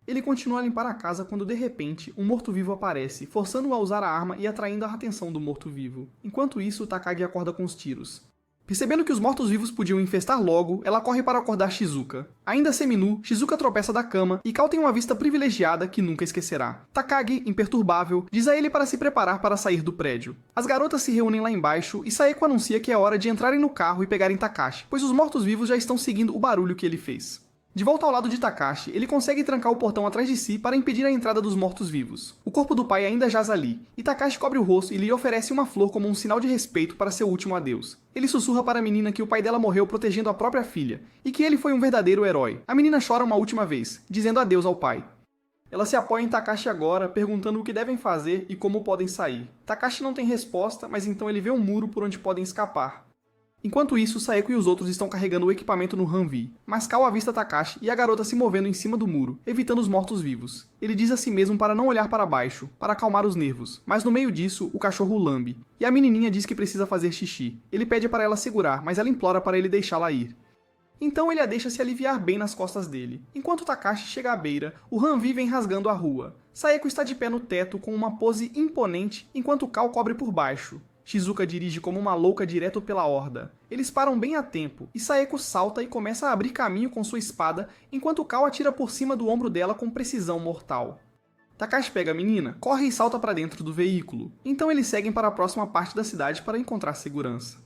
Ele continua a limpar a casa quando, de repente, um morto-vivo aparece, forçando-o a usar a arma e atraindo a atenção do morto-vivo. Enquanto isso, Takagi acorda com os tiros. Percebendo que os mortos-vivos podiam infestar logo, ela corre para acordar Shizuka. Ainda seminu, Shizuka tropeça da cama e Cal tem uma vista privilegiada que nunca esquecerá. Takagi, imperturbável, diz a ele para se preparar para sair do prédio. As garotas se reúnem lá embaixo e Saeko anuncia que é hora de entrarem no carro e pegarem Takashi, pois os mortos-vivos já estão seguindo o barulho que ele fez. De volta ao lado de Takashi, ele consegue trancar o portão atrás de si para impedir a entrada dos mortos-vivos. O corpo do pai ainda jaz ali, e Takashi cobre o rosto e lhe oferece uma flor como um sinal de respeito para seu último adeus. Ele sussurra para a menina que o pai dela morreu protegendo a própria filha, e que ele foi um verdadeiro herói. A menina chora uma última vez, dizendo adeus ao pai. Ela se apoia em Takashi agora, perguntando o que devem fazer e como podem sair. Takashi não tem resposta, mas então ele vê um muro por onde podem escapar. Enquanto isso, Saeko e os outros estão carregando o equipamento no Humvee, mas Cal avista Takashi e a garota se movendo em cima do muro, evitando os mortos-vivos. Ele diz a si mesmo para não olhar para baixo, para acalmar os nervos, mas no meio disso, o cachorro lambe, e a menininha diz que precisa fazer xixi. Ele pede para ela segurar, mas ela implora para ele deixá-la ir. Então ele a deixa se aliviar bem nas costas dele. Enquanto Takashi chega à beira, o Humvee vem rasgando a rua. Saeko está de pé no teto com uma pose imponente, enquanto Cal cobre por baixo. Shizuka dirige como uma louca direto pela horda. Eles param bem a tempo, e Saeko salta e começa a abrir caminho com sua espada, enquanto Cal atira por cima do ombro dela com precisão mortal. Takashi pega a menina, corre e salta para dentro do veículo. Então eles seguem para a próxima parte da cidade para encontrar segurança.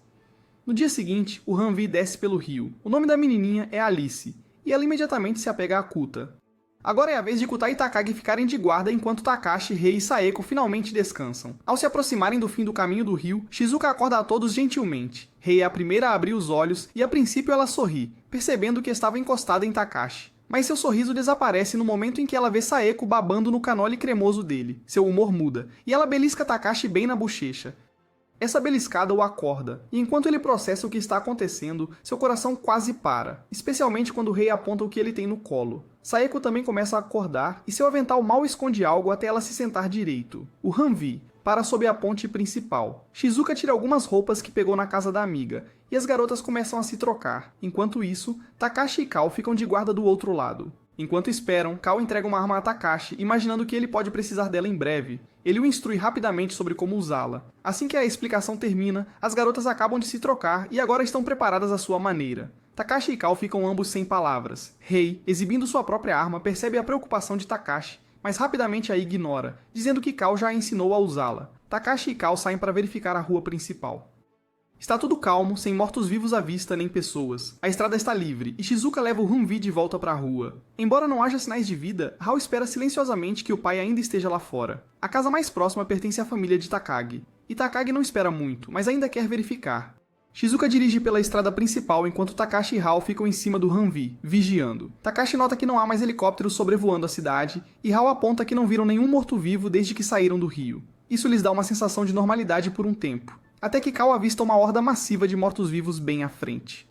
No dia seguinte, o Humvee desce pelo rio. O nome da menininha é Alice, e ela imediatamente se apega a Kuta. Agora é a vez de Kuta e Takagi ficarem de guarda enquanto Takashi, Rei e Saeko finalmente descansam. Ao se aproximarem do fim do caminho do rio, Shizuka acorda a todos gentilmente. Rei é a primeira a abrir os olhos e a princípio ela sorri, percebendo que estava encostada em Takashi. Mas seu sorriso desaparece no momento em que ela vê Saeko babando no canole cremoso dele. Seu humor muda, e ela belisca Takashi bem na bochecha. Essa beliscada o acorda, e enquanto ele processa o que está acontecendo, seu coração quase para, especialmente quando o rei aponta o que ele tem no colo. Saeko também começa a acordar, e seu avental mal esconde algo até ela se sentar direito. O Humvee para sob a ponte principal. Shizuka tira algumas roupas que pegou na casa da amiga, e as garotas começam a se trocar. Enquanto isso, Takashi e Cal ficam de guarda do outro lado. Enquanto esperam, Cal entrega uma arma a Takashi, imaginando que ele pode precisar dela em breve. Ele o instrui rapidamente sobre como usá-la. Assim que a explicação termina, as garotas acabam de se trocar e agora estão preparadas à sua maneira. Takashi e Cal ficam ambos sem palavras. Rei, exibindo sua própria arma, percebe a preocupação de Takashi, mas rapidamente a ignora, dizendo que Cal já a ensinou a usá-la. Takashi e Cal saem para verificar a rua principal. Está tudo calmo, sem mortos-vivos à vista nem pessoas. A estrada está livre, e Shizuka leva o Humvee de volta para a rua. Embora não haja sinais de vida, Hao espera silenciosamente que o pai ainda esteja lá fora. A casa mais próxima pertence à família de Takagi. E Takagi não espera muito, mas ainda quer verificar. Shizuka dirige pela estrada principal enquanto Takashi e Hao ficam em cima do Humvee, vigiando. Takashi nota que não há mais helicópteros sobrevoando a cidade, e Hao aponta que não viram nenhum morto-vivo desde que saíram do rio. Isso lhes dá uma sensação de normalidade por um tempo. Até que Cal avista uma horda massiva de mortos-vivos bem à frente.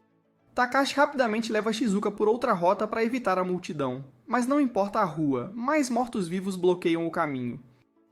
Takashi rapidamente leva Shizuka por outra rota para evitar a multidão. Mas não importa a rua, mais mortos-vivos bloqueiam o caminho.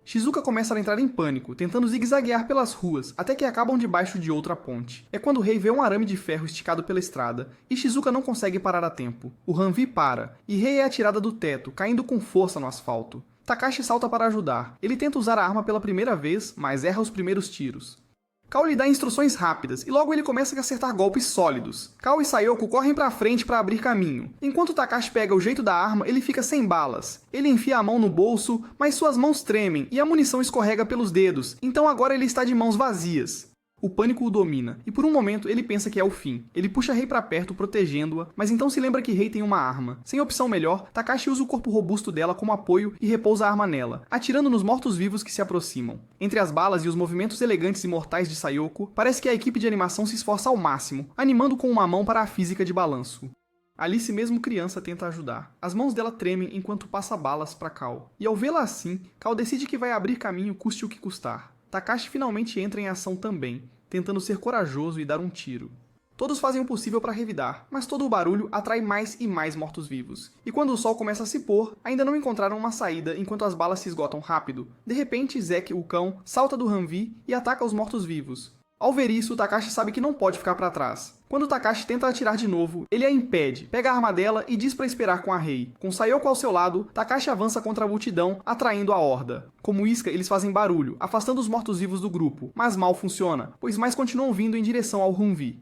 Shizuka começa a entrar em pânico, tentando zigue-zaguear pelas ruas, até que acabam debaixo de outra ponte. É quando o rei vê um arame de ferro esticado pela estrada, e Shizuka não consegue parar a tempo. O Humvee para, e Rei é atirada do teto, caindo com força no asfalto. Takashi salta para ajudar. Ele tenta usar a arma pela primeira vez, mas erra os primeiros tiros. Cal lhe dá instruções rápidas, e logo ele começa a acertar golpes sólidos. Cal e Sayoko correm pra frente para abrir caminho. Enquanto Takashi pega o jeito da arma, ele fica sem balas. Ele enfia a mão no bolso, mas suas mãos tremem e a munição escorrega pelos dedos, então agora ele está de mãos vazias. O pânico o domina, e por um momento ele pensa que é o fim. Ele puxa Rei pra perto, protegendo-a, mas então se lembra que Rei tem uma arma. Sem opção melhor, Takashi usa o corpo robusto dela como apoio e repousa a arma nela, atirando nos mortos-vivos que se aproximam. Entre as balas e os movimentos elegantes e mortais de Sayoko, parece que a equipe de animação se esforça ao máximo, animando com uma mão para a física de balanço. Alice, mesmo criança, tenta ajudar. As mãos dela tremem enquanto passa balas para Cal. E ao vê-la assim, Cal decide que vai abrir caminho custe o que custar. Takashi finalmente entra em ação também, tentando ser corajoso e dar um tiro. Todos fazem o possível para revidar, mas todo o barulho atrai mais e mais mortos-vivos. E quando o sol começa a se pôr, ainda não encontraram uma saída enquanto as balas se esgotam rápido. De repente, Zack, o cão, salta do Humvee e ataca os mortos-vivos. Ao ver isso, Takashi sabe que não pode ficar para trás. Quando Takashi tenta atirar de novo, ele a impede, pega a arma dela e diz para esperar com a Rei. Com Sayoko ao seu lado, Takashi avança contra a multidão, atraindo a horda. Como isca, eles fazem barulho, afastando os mortos-vivos do grupo, mas mal funciona, pois mais continuam vindo em direção ao Humvee.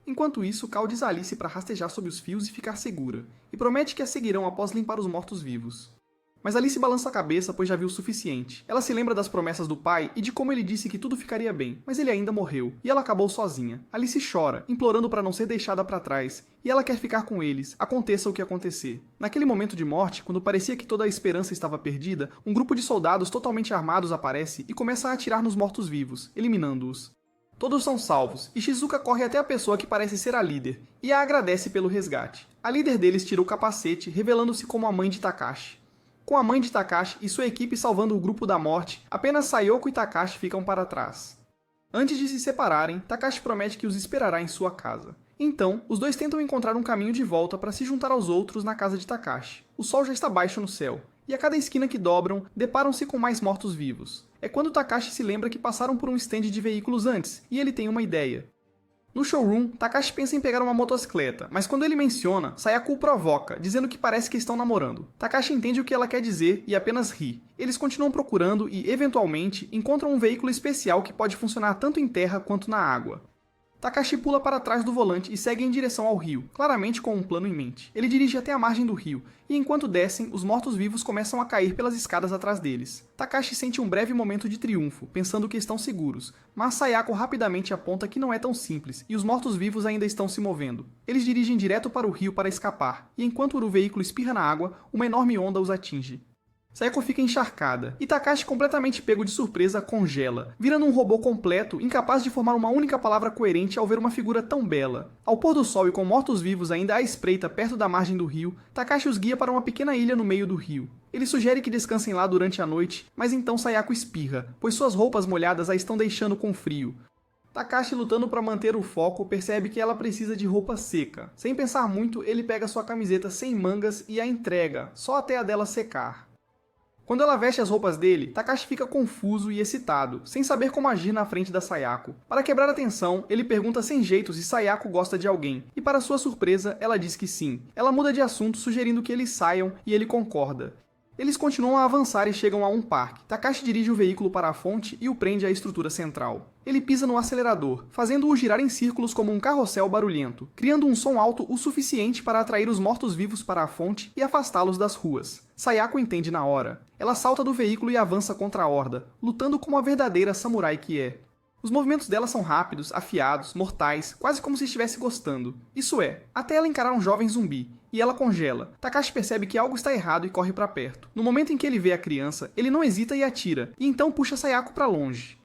Enquanto isso, Cal diz a Alice para rastejar sob os fios e ficar segura, e promete que a seguirão após limpar os mortos-vivos. Mas Alice balança a cabeça, pois já viu o suficiente. Ela se lembra das promessas do pai e de como ele disse que tudo ficaria bem, mas ele ainda morreu, e ela acabou sozinha. Alice chora, implorando para não ser deixada para trás, e ela quer ficar com eles, aconteça o que acontecer. Naquele momento de morte, quando parecia que toda a esperança estava perdida, um grupo de soldados totalmente armados aparece e começa a atirar nos mortos-vivos, eliminando-os. Todos são salvos, e Shizuka corre até a pessoa que parece ser a líder, e a agradece pelo resgate. A líder deles tira o capacete, revelando-se como a mãe de Takashi. Com a mãe de Takashi e sua equipe salvando o grupo da morte, apenas Sayoko e Takashi ficam para trás. Antes de se separarem, Takashi promete que os esperará em sua casa. Então, os dois tentam encontrar um caminho de volta para se juntar aos outros na casa de Takashi. O sol já está baixo no céu, e a cada esquina que dobram, deparam-se com mais mortos-vivos. É quando Takashi se lembra que passaram por um stand de veículos antes, e ele tem uma ideia. No showroom, Takashi pensa em pegar uma motocicleta, mas quando ele menciona, Sayako o provoca, dizendo que parece que estão namorando. Takashi entende o que ela quer dizer e apenas ri. Eles continuam procurando e, eventualmente, encontram um veículo especial que pode funcionar tanto em terra quanto na água. Takashi pula para trás do volante e segue em direção ao rio, claramente com um plano em mente. Ele dirige até a margem do rio, e enquanto descem, os mortos-vivos começam a cair pelas escadas atrás deles. Takashi sente um breve momento de triunfo, pensando que estão seguros, mas Sayako rapidamente aponta que não é tão simples, e os mortos-vivos ainda estão se movendo. Eles dirigem direto para o rio para escapar, e enquanto o veículo espirra na água, uma enorme onda os atinge. Sayako fica encharcada, e Takashi, completamente pego de surpresa, congela, virando um robô completo, incapaz de formar uma única palavra coerente ao ver uma figura tão bela. Ao pôr do sol e com mortos-vivos ainda à espreita perto da margem do rio, Takashi os guia para uma pequena ilha no meio do rio. Ele sugere que descansem lá durante a noite, mas então Sayako espirra, pois suas roupas molhadas a estão deixando com frio. Takashi, lutando para manter o foco, percebe que ela precisa de roupa seca. Sem pensar muito, ele pega sua camiseta sem mangas e a entrega, só até a dela secar. Quando ela veste as roupas dele, Takashi fica confuso e excitado, sem saber como agir na frente da Sayako. Para quebrar a tensão, ele pergunta sem jeito se Sayako gosta de alguém, e para sua surpresa, ela diz que sim. Ela muda de assunto, sugerindo que eles saiam, e ele concorda. Eles continuam a avançar e chegam a um parque. Takashi dirige o veículo para a fonte e o prende à estrutura central. Ele pisa no acelerador, fazendo-o girar em círculos como um carrossel barulhento, criando um som alto o suficiente para atrair os mortos-vivos para a fonte e afastá-los das ruas. Sayako entende na hora. Ela salta do veículo e avança contra a horda, lutando como a verdadeira samurai que é. Os movimentos dela são rápidos, afiados, mortais, quase como se estivesse gostando. Isso é, até ela encarar um jovem zumbi, e ela congela. Takashi percebe que algo está errado e corre para perto. No momento em que ele vê a criança, ele não hesita e atira, e então puxa Sayako para longe.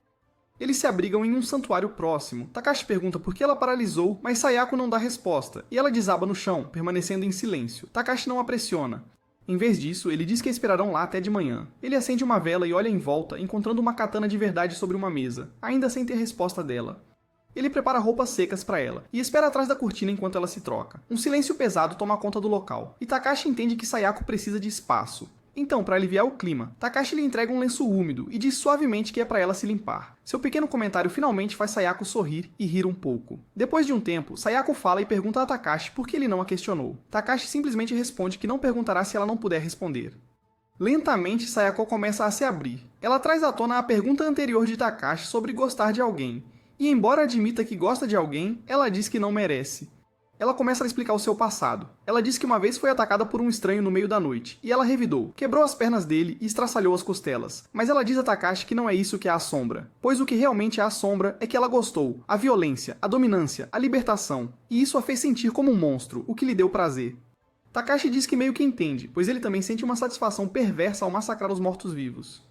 Eles se abrigam em um santuário próximo. Takashi pergunta por que ela paralisou, mas Sayako não dá resposta, e ela desaba no chão, permanecendo em silêncio. Takashi não a pressiona. Em vez disso, ele diz que a esperarão lá até de manhã. Ele acende uma vela e olha em volta, encontrando uma katana de verdade sobre uma mesa, ainda sem ter resposta dela. Ele prepara roupas secas para ela, e espera atrás da cortina enquanto ela se troca. Um silêncio pesado toma conta do local, e Takashi entende que Sayako precisa de espaço. Então, para aliviar o clima, Takashi lhe entrega um lenço úmido e diz suavemente que é para ela se limpar. Seu pequeno comentário finalmente faz Sayako sorrir e rir um pouco. Depois de um tempo, Sayako fala e pergunta a Takashi por que ele não a questionou. Takashi simplesmente responde que não perguntará se ela não puder responder. Lentamente, Sayako começa a se abrir. Ela traz à tona a pergunta anterior de Takashi sobre gostar de alguém. E embora admita que gosta de alguém, ela diz que não merece. Ela começa a explicar o seu passado. Ela diz que uma vez foi atacada por um estranho no meio da noite, e ela revidou, quebrou as pernas dele e estraçalhou as costelas. Mas ela diz a Takashi que não é isso que a assombra, pois o que realmente a assombra é que ela gostou, a violência, a dominância, a libertação, e isso a fez sentir como um monstro, o que lhe deu prazer. Takashi diz que meio que entende, pois ele também sente uma satisfação perversa ao massacrar os mortos-vivos.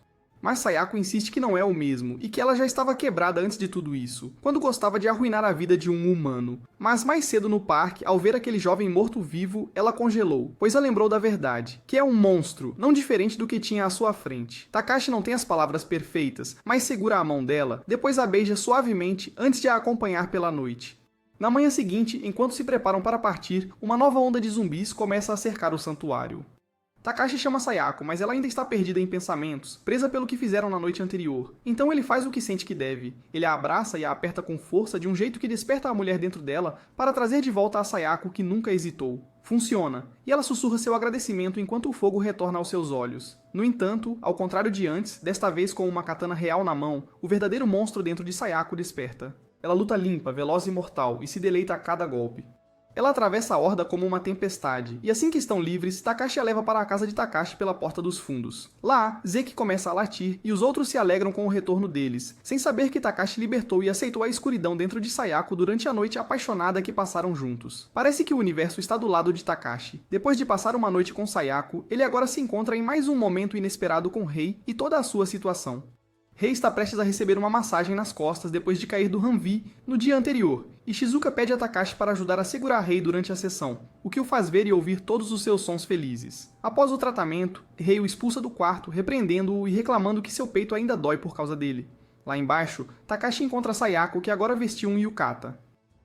Mas Sayako insiste que não é o mesmo, e que ela já estava quebrada antes de tudo isso, quando gostava de arruinar a vida de um humano. Mas mais cedo no parque, ao ver aquele jovem morto-vivo, ela congelou, pois a lembrou da verdade, que é um monstro, não diferente do que tinha à sua frente. Takashi não tem as palavras perfeitas, mas segura a mão dela, depois a beija suavemente antes de a acompanhar pela noite. Na manhã seguinte, enquanto se preparam para partir, uma nova onda de zumbis começa a cercar o santuário. Takashi chama Sayako, mas ela ainda está perdida em pensamentos, presa pelo que fizeram na noite anterior. Então ele faz o que sente que deve. Ele a abraça e a aperta com força de um jeito que desperta a mulher dentro dela para trazer de volta a Sayako que nunca hesitou. Funciona, e ela sussurra seu agradecimento enquanto o fogo retorna aos seus olhos. No entanto, ao contrário de antes, desta vez com uma katana real na mão, o verdadeiro monstro dentro de Sayako desperta. Ela luta limpa, veloz e mortal, e se deleita a cada golpe. Ela atravessa a horda como uma tempestade, e assim que estão livres, Takashi a leva para a casa de Takashi pela porta dos fundos. Lá, Zeki começa a latir, e os outros se alegram com o retorno deles, sem saber que Takashi libertou e aceitou a escuridão dentro de Sayako durante a noite apaixonada que passaram juntos. Parece que o universo está do lado de Takashi. Depois de passar uma noite com Sayako, ele agora se encontra em mais um momento inesperado com Rei e toda a sua situação. Rei está prestes a receber uma massagem nas costas depois de cair do Humvee no dia anterior, e Shizuka pede a Takashi para ajudar a segurar Rei durante a sessão, o que o faz ver e ouvir todos os seus sons felizes. Após o tratamento, Rei o expulsa do quarto, repreendendo-o e reclamando que seu peito ainda dói por causa dele. Lá embaixo, Takashi encontra Sayako, que agora vestiu um yukata.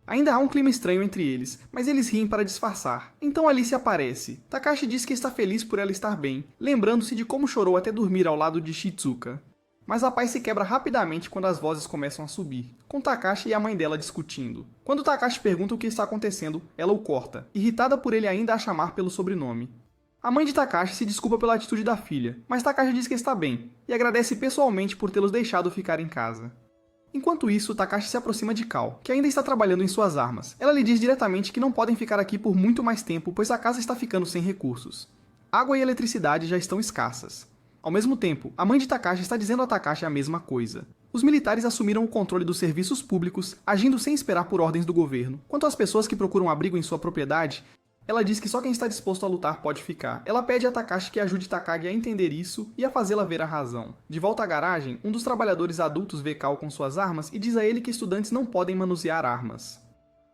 Ainda há um clima estranho entre eles, mas eles riem para disfarçar. Então Alice aparece. Takashi diz que está feliz por ela estar bem, lembrando-se de como chorou até dormir ao lado de Shizuka. Mas a paz se quebra rapidamente quando as vozes começam a subir, com Takashi e a mãe dela discutindo. Quando Takashi pergunta o que está acontecendo, ela o corta, irritada por ele ainda a chamar pelo sobrenome. A mãe de Takashi se desculpa pela atitude da filha, mas Takashi diz que está bem, e agradece pessoalmente por tê-los deixado ficar em casa. Enquanto isso, Takashi se aproxima de Kao, que ainda está trabalhando em suas armas. Ela lhe diz diretamente que não podem ficar aqui por muito mais tempo, pois a casa está ficando sem recursos. Água e eletricidade já estão escassas. Ao mesmo tempo, a mãe de Takashi está dizendo a Takashi a mesma coisa. Os militares assumiram o controle dos serviços públicos, agindo sem esperar por ordens do governo. Quanto às pessoas que procuram abrigo em sua propriedade, ela diz que só quem está disposto a lutar pode ficar. Ela pede a Takashi que ajude Takagi a entender isso e a fazê-la ver a razão. De volta à garagem, um dos trabalhadores adultos vê Kao com suas armas e diz a ele que estudantes não podem manusear armas.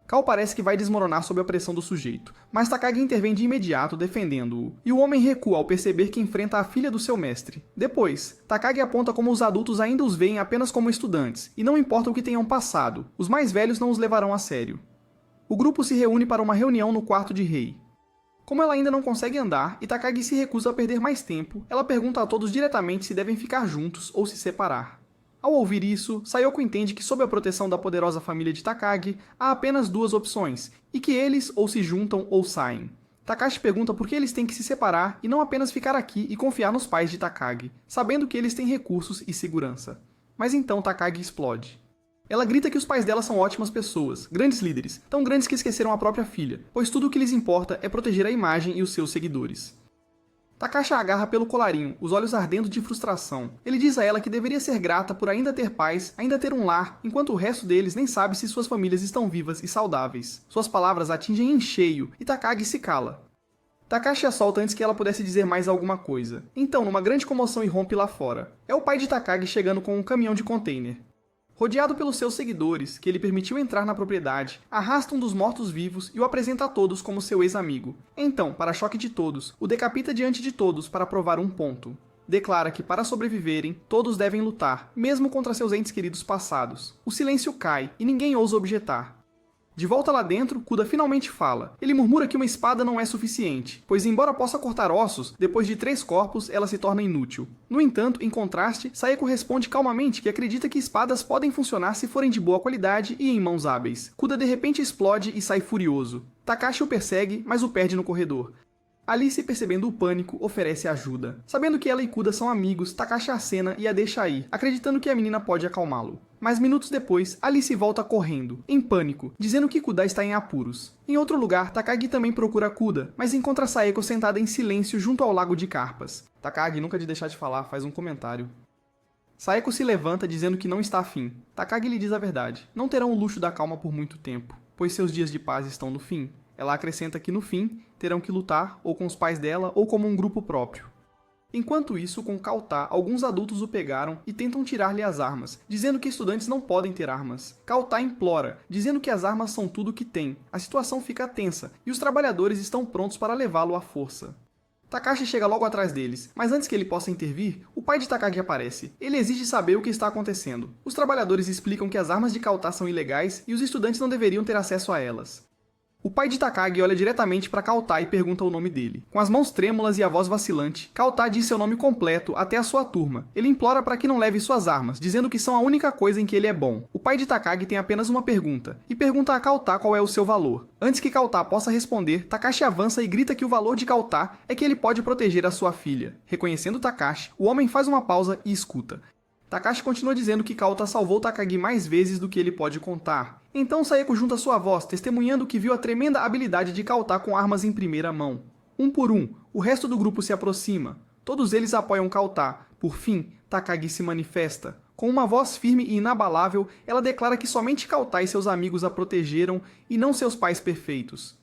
Kao parece que vai desmoronar sob a pressão do sujeito, mas Takagi intervém de imediato, defendendo-o, e o homem recua ao perceber que enfrenta a filha do seu mestre. Depois, Takagi aponta como os adultos ainda os veem apenas como estudantes, e não importa o que tenham passado, os mais velhos não os levarão a sério. O grupo se reúne para uma reunião no quarto de Rei. Como ela ainda não consegue andar e Takagi se recusa a perder mais tempo, ela pergunta a todos diretamente se devem ficar juntos ou se separar. Ao ouvir isso, Sayoko entende que sob a proteção da poderosa família de Takagi, há apenas duas opções, e que eles ou se juntam ou saem. Takashi pergunta por que eles têm que se separar e não apenas ficar aqui e confiar nos pais de Takagi, sabendo que eles têm recursos e segurança. Mas então Takagi explode. Ela grita que os pais dela são ótimas pessoas, grandes líderes, tão grandes que esqueceram a própria filha, pois tudo o que lhes importa é proteger a imagem e os seus seguidores. Takashi a agarra pelo colarinho, os olhos ardendo de frustração. Ele diz a ela que deveria ser grata por ainda ter paz, ainda ter um lar, enquanto o resto deles nem sabe se suas famílias estão vivas e saudáveis. Suas palavras atingem em cheio, e Takagi se cala. Takashi a solta antes que ela pudesse dizer mais alguma coisa. Então, numa grande comoção irrompe lá fora. É o pai de Takagi chegando com um caminhão de container. Rodeado pelos seus seguidores, que ele permitiu entrar na propriedade, arrasta um dos mortos-vivos e o apresenta a todos como seu ex-amigo. Então, para choque de todos, o decapita diante de todos para provar um ponto. Declara que para sobreviverem, todos devem lutar, mesmo contra seus entes queridos passados. O silêncio cai e ninguém ousa objetar. De volta lá dentro, Kuda finalmente fala. Ele murmura que uma espada não é suficiente, pois embora possa cortar ossos, depois de 3 corpos ela se torna inútil. No entanto, em contraste, Sayeko responde calmamente que acredita que espadas podem funcionar se forem de boa qualidade e em mãos hábeis. Kuda de repente explode e sai furioso. Takashi o persegue, mas o perde no corredor. Alice, percebendo o pânico, oferece ajuda. Sabendo que ela e Kuda são amigos, Takashi acena e a deixa ir, acreditando que a menina pode acalmá-lo. Mas minutos depois, Alice volta correndo, em pânico, dizendo que Kuda está em apuros. Em outro lugar, Takagi também procura Kuda, mas encontra Sayeko sentada em silêncio junto ao lago de carpas. Takagi, nunca de deixar de falar, faz um comentário. Sayeko se levanta dizendo que não está afim. Takagi lhe diz a verdade. Não terão o luxo da calma por muito tempo, pois seus dias de paz estão no fim. Ela acrescenta que no fim, terão que lutar ou com os pais dela ou como um grupo próprio. Enquanto isso, com Kauta, alguns adultos o pegaram e tentam tirar-lhe as armas, dizendo que estudantes não podem ter armas. Kauta implora, dizendo que as armas são tudo o que tem. A situação fica tensa e os trabalhadores estão prontos para levá-lo à força. Takashi chega logo atrás deles, mas antes que ele possa intervir, o pai de Takagi aparece. Ele exige saber o que está acontecendo. Os trabalhadores explicam que as armas de Kauta são ilegais e os estudantes não deveriam ter acesso a elas. O pai de Takagi olha diretamente para Kauta e pergunta o nome dele. Com as mãos trêmulas e a voz vacilante, Kauta diz seu nome completo até a sua turma. Ele implora para que não leve suas armas, dizendo que são a única coisa em que ele é bom. O pai de Takagi tem apenas uma pergunta, e pergunta a Kauta qual é o seu valor. Antes que Kauta possa responder, Takashi avança e grita que o valor de Kauta é que ele pode proteger a sua filha. Reconhecendo Takashi, o homem faz uma pausa e escuta. Takashi continua dizendo que Kauta salvou Takagi mais vezes do que ele pode contar. Então Sayeko junta sua voz, testemunhando que viu a tremenda habilidade de Kauta com armas em primeira mão. Um por um, o resto do grupo se aproxima. Todos eles apoiam Kauta. Por fim, Takagi se manifesta. Com uma voz firme e inabalável, ela declara que somente Kauta e seus amigos a protegeram e não seus pais perfeitos.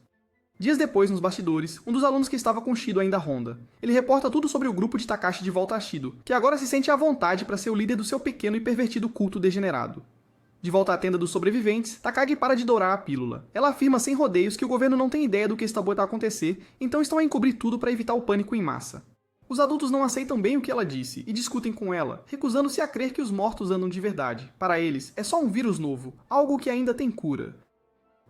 Dias depois, nos bastidores, um dos alunos que estava com Shido ainda ronda. Ele reporta tudo sobre o grupo de Takashi de volta a Shido, que agora se sente à vontade para ser o líder do seu pequeno e pervertido culto degenerado. De volta à tenda dos sobreviventes, Takagi para de dourar a pílula. Ela afirma sem rodeios que o governo não tem ideia do que está a acontecer, então estão a encobrir tudo para evitar o pânico em massa. Os adultos não aceitam bem o que ela disse e discutem com ela, recusando-se a crer que os mortos andam de verdade. Para eles, é só um vírus novo, algo que ainda tem cura.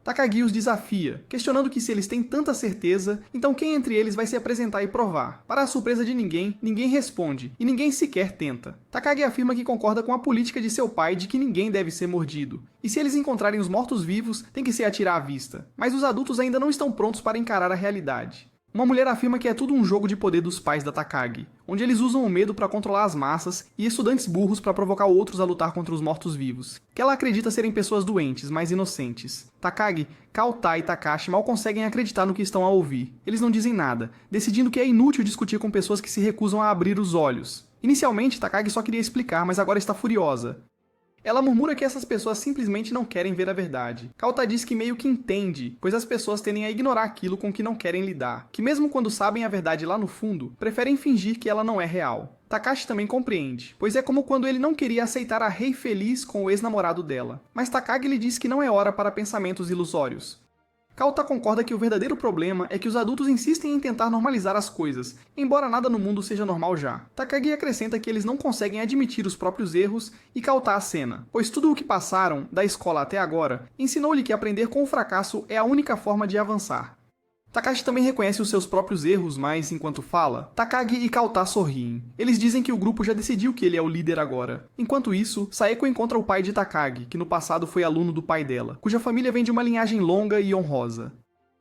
Takagi os desafia, questionando que se eles têm tanta certeza, então quem entre eles vai se apresentar e provar? Para a surpresa de ninguém, ninguém responde, e ninguém sequer tenta. Takagi afirma que concorda com a política de seu pai de que ninguém deve ser mordido, e se eles encontrarem os mortos-vivos, tem que se atirar à vista. Mas os adultos ainda não estão prontos para encarar a realidade. Uma mulher afirma que é tudo um jogo de poder dos pais da Takagi, onde eles usam o medo para controlar as massas e estudantes burros para provocar outros a lutar contra os mortos-vivos, que ela acredita serem pessoas doentes, mas inocentes. Takagi, Kauta e Takashi mal conseguem acreditar no que estão a ouvir. Eles não dizem nada, decidindo que é inútil discutir com pessoas que se recusam a abrir os olhos. Inicialmente, Takagi só queria explicar, mas agora está furiosa. Ela murmura que essas pessoas simplesmente não querem ver a verdade. Kauta diz que meio que entende, pois as pessoas tendem a ignorar aquilo com que não querem lidar, que mesmo quando sabem a verdade lá no fundo, preferem fingir que ela não é real. Takashi também compreende, pois é como quando ele não queria aceitar a Rei feliz com o ex-namorado dela. Mas Takagi lhe diz que não é hora para pensamentos ilusórios. Kauta concorda que o verdadeiro problema é que os adultos insistem em tentar normalizar as coisas, embora nada no mundo seja normal já. Takagi acrescenta que eles não conseguem admitir os próprios erros e Kauta acena, pois tudo o que passaram, da escola até agora, ensinou-lhe que aprender com o fracasso é a única forma de avançar. Takashi também reconhece os seus próprios erros, mas, enquanto fala, Takagi e Kauta sorriem. Eles dizem que o grupo já decidiu que ele é o líder agora. Enquanto isso, Saeko encontra o pai de Takagi, que no passado foi aluno do pai dela, cuja família vem de uma linhagem longa e honrosa.